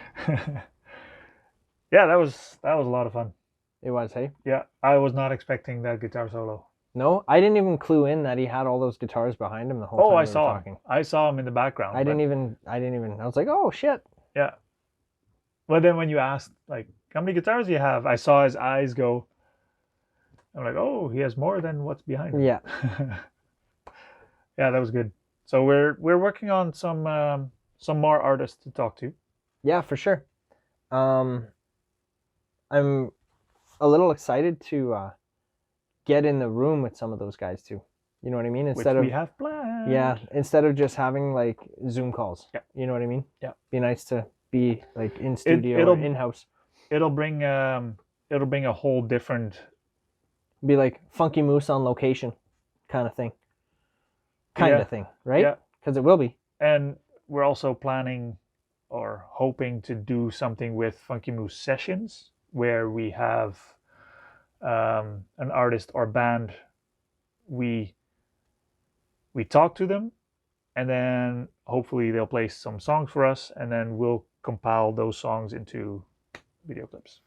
Speaker 1: Yeah, that was a lot of fun.
Speaker 2: it was, hey?
Speaker 1: Yeah, I was not expecting that guitar solo.
Speaker 2: No, I didn't even clue in that he had all those guitars behind him the whole time.
Speaker 1: Oh, I
Speaker 2: we were
Speaker 1: saw
Speaker 2: talking.
Speaker 1: him. I saw him in the background.
Speaker 2: I didn't even. I was like, oh shit.
Speaker 1: Yeah. But then when you asked, like, how many guitars do you have? I saw his eyes go. I'm like, oh, he has more than what's behind him.
Speaker 2: Yeah.
Speaker 1: Yeah, that was good. So we're working on some more artists to talk to.
Speaker 2: Yeah, for sure. I'm a little excited to get in the room with some of those guys too. You know what I mean? Instead
Speaker 1: Which
Speaker 2: of
Speaker 1: we have planned.
Speaker 2: yeah, instead of just having like Zoom calls.
Speaker 1: Yeah.
Speaker 2: You know what I mean?
Speaker 1: Yeah.
Speaker 2: Be nice to be like in studio
Speaker 1: it'll-
Speaker 2: or in house.
Speaker 1: It'll bring a whole different.
Speaker 2: Be like Funky Moose on location, kind of thing. Kind
Speaker 1: Yeah.
Speaker 2: of thing, right?
Speaker 1: Yeah.
Speaker 2: Because it will be.
Speaker 1: And we're also planning or hoping to do something with Funky Moose Sessions where we have an artist or band. We talk to them, and then hopefully they'll play some songs for us, and then we'll compile those songs into video clips.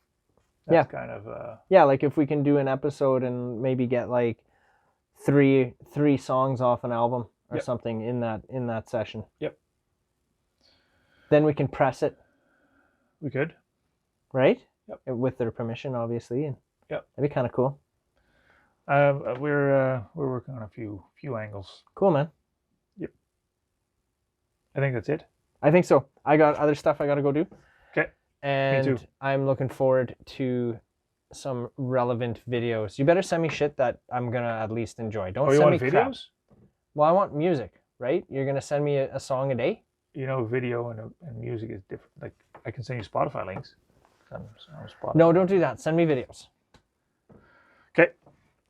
Speaker 1: That's kind of
Speaker 2: Yeah, like if we can do an episode and maybe get like three songs off an album or
Speaker 1: Yep.
Speaker 2: something in that session.
Speaker 1: Yep.
Speaker 2: Then we can press it,
Speaker 1: we could.
Speaker 2: right?
Speaker 1: Yep.
Speaker 2: With their permission, obviously, and
Speaker 1: Yep.
Speaker 2: that'd be kind of cool.
Speaker 1: We're working on a few angles.
Speaker 2: Cool, man.
Speaker 1: I think that's it.
Speaker 2: I think so. I got other stuff I got to go do.
Speaker 1: Okay.
Speaker 2: And
Speaker 1: too.
Speaker 2: I'm looking forward to some relevant videos. You better send me shit that I'm gonna at least enjoy. Don't
Speaker 1: Oh, you
Speaker 2: send
Speaker 1: want
Speaker 2: me
Speaker 1: videos?
Speaker 2: crap. Well, I want music, right? You're gonna send me a song a day?
Speaker 1: You know, video and music is different. Like, I can send you Spotify links. I'm Spotify.
Speaker 2: No, don't do that. Send me videos
Speaker 1: Okay,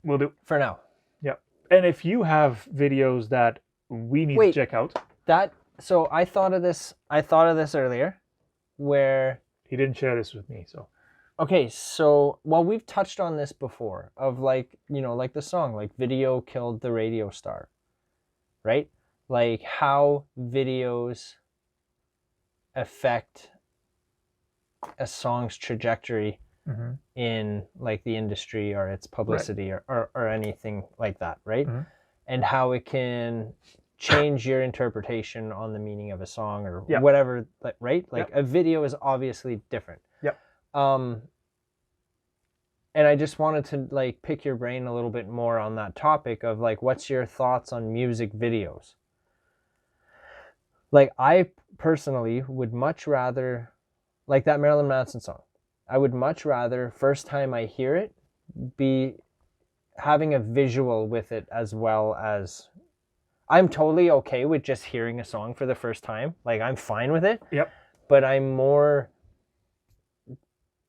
Speaker 1: we'll do.
Speaker 2: for now.
Speaker 1: Yeah. And if you have videos that we need
Speaker 2: Wait.
Speaker 1: to check out,
Speaker 2: So I thought of this earlier, where
Speaker 1: he didn't share this with me, so
Speaker 2: okay, so well, we've touched on this before of like, you know, like the song, like video killed the radio star, right? Like how videos affect a song's trajectory in like the industry or its publicity or anything like that, right?
Speaker 1: Mhm.
Speaker 2: And how it can change your interpretation on the meaning of a song or
Speaker 1: Yeah.
Speaker 2: whatever, right? Like a video is obviously different.
Speaker 1: Yep.
Speaker 2: And I just wanted to like pick your brain a little bit more on that topic of like, what's your thoughts on music videos? Like I personally would much rather, like that Marilyn Manson song, I would much rather first time I hear it be having a visual with it as well as, I'm totally okay with just hearing a song for the first time. Like I'm fine with it.
Speaker 1: Yep.
Speaker 2: But I'm more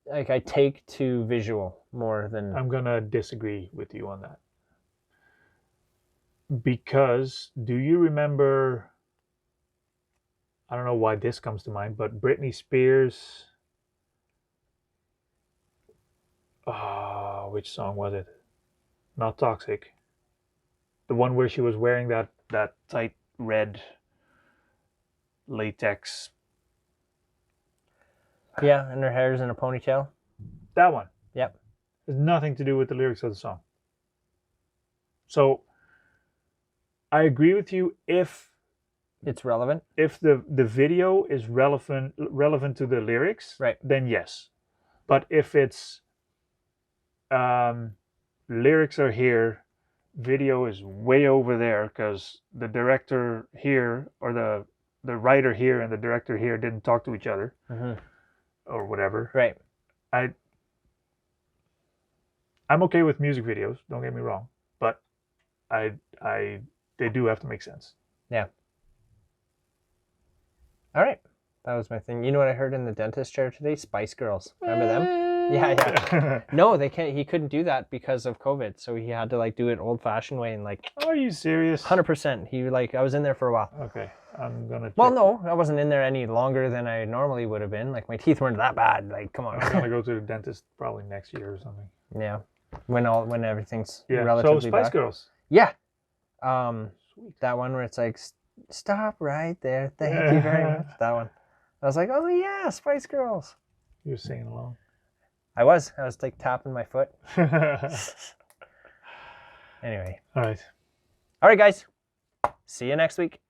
Speaker 2: like I take to visual more than
Speaker 1: I'm gonna disagree with you on that. Because do you remember, I don't know why this comes to mind, but Britney Spears, which song was it? Not Toxic. The one where she was wearing that tight red latex.
Speaker 2: yeah, and her hair's in a ponytail.
Speaker 1: That one.
Speaker 2: Yep.
Speaker 1: Has nothing to do with the lyrics of the song. So I agree with you if
Speaker 2: It's relevant.
Speaker 1: the video is relevant to the lyrics,
Speaker 2: Right.
Speaker 1: then yes. But if it's lyrics are here, video is way over there because the director here or the writer here and the director here didn't talk to each other or whatever.
Speaker 2: Right.
Speaker 1: I'm okay with music videos, don't get me wrong, but they do have to make sense.
Speaker 2: Yeah. All right. That was my thing. You know what I heard in the dentist chair today? Spice Girls. Remember them? Yeah. No, they can't. He couldn't do that because of COVID, so he had to like do it old-fashioned way and like.
Speaker 1: Are you serious?
Speaker 2: 100%. He like I was in there for a while.
Speaker 1: Okay. I'm gonna.
Speaker 2: Well,
Speaker 1: check-
Speaker 2: no, I wasn't in there any longer than I normally would have been. Like my teeth weren't that bad. Like, come on.
Speaker 1: I'm gonna go to the dentist probably next year or something.
Speaker 2: Yeah, when everything's
Speaker 1: Yeah. So
Speaker 2: relatively
Speaker 1: Spice
Speaker 2: back.
Speaker 1: Girls.
Speaker 2: Yeah,
Speaker 1: Sweet.
Speaker 2: that one where it's like, stop right there. Thank you very much. That one. I was like, oh yeah, Spice Girls.
Speaker 1: You're singing along.
Speaker 2: I was like tapping my foot. Anyway.
Speaker 1: All right.
Speaker 2: All right, guys. See you next week.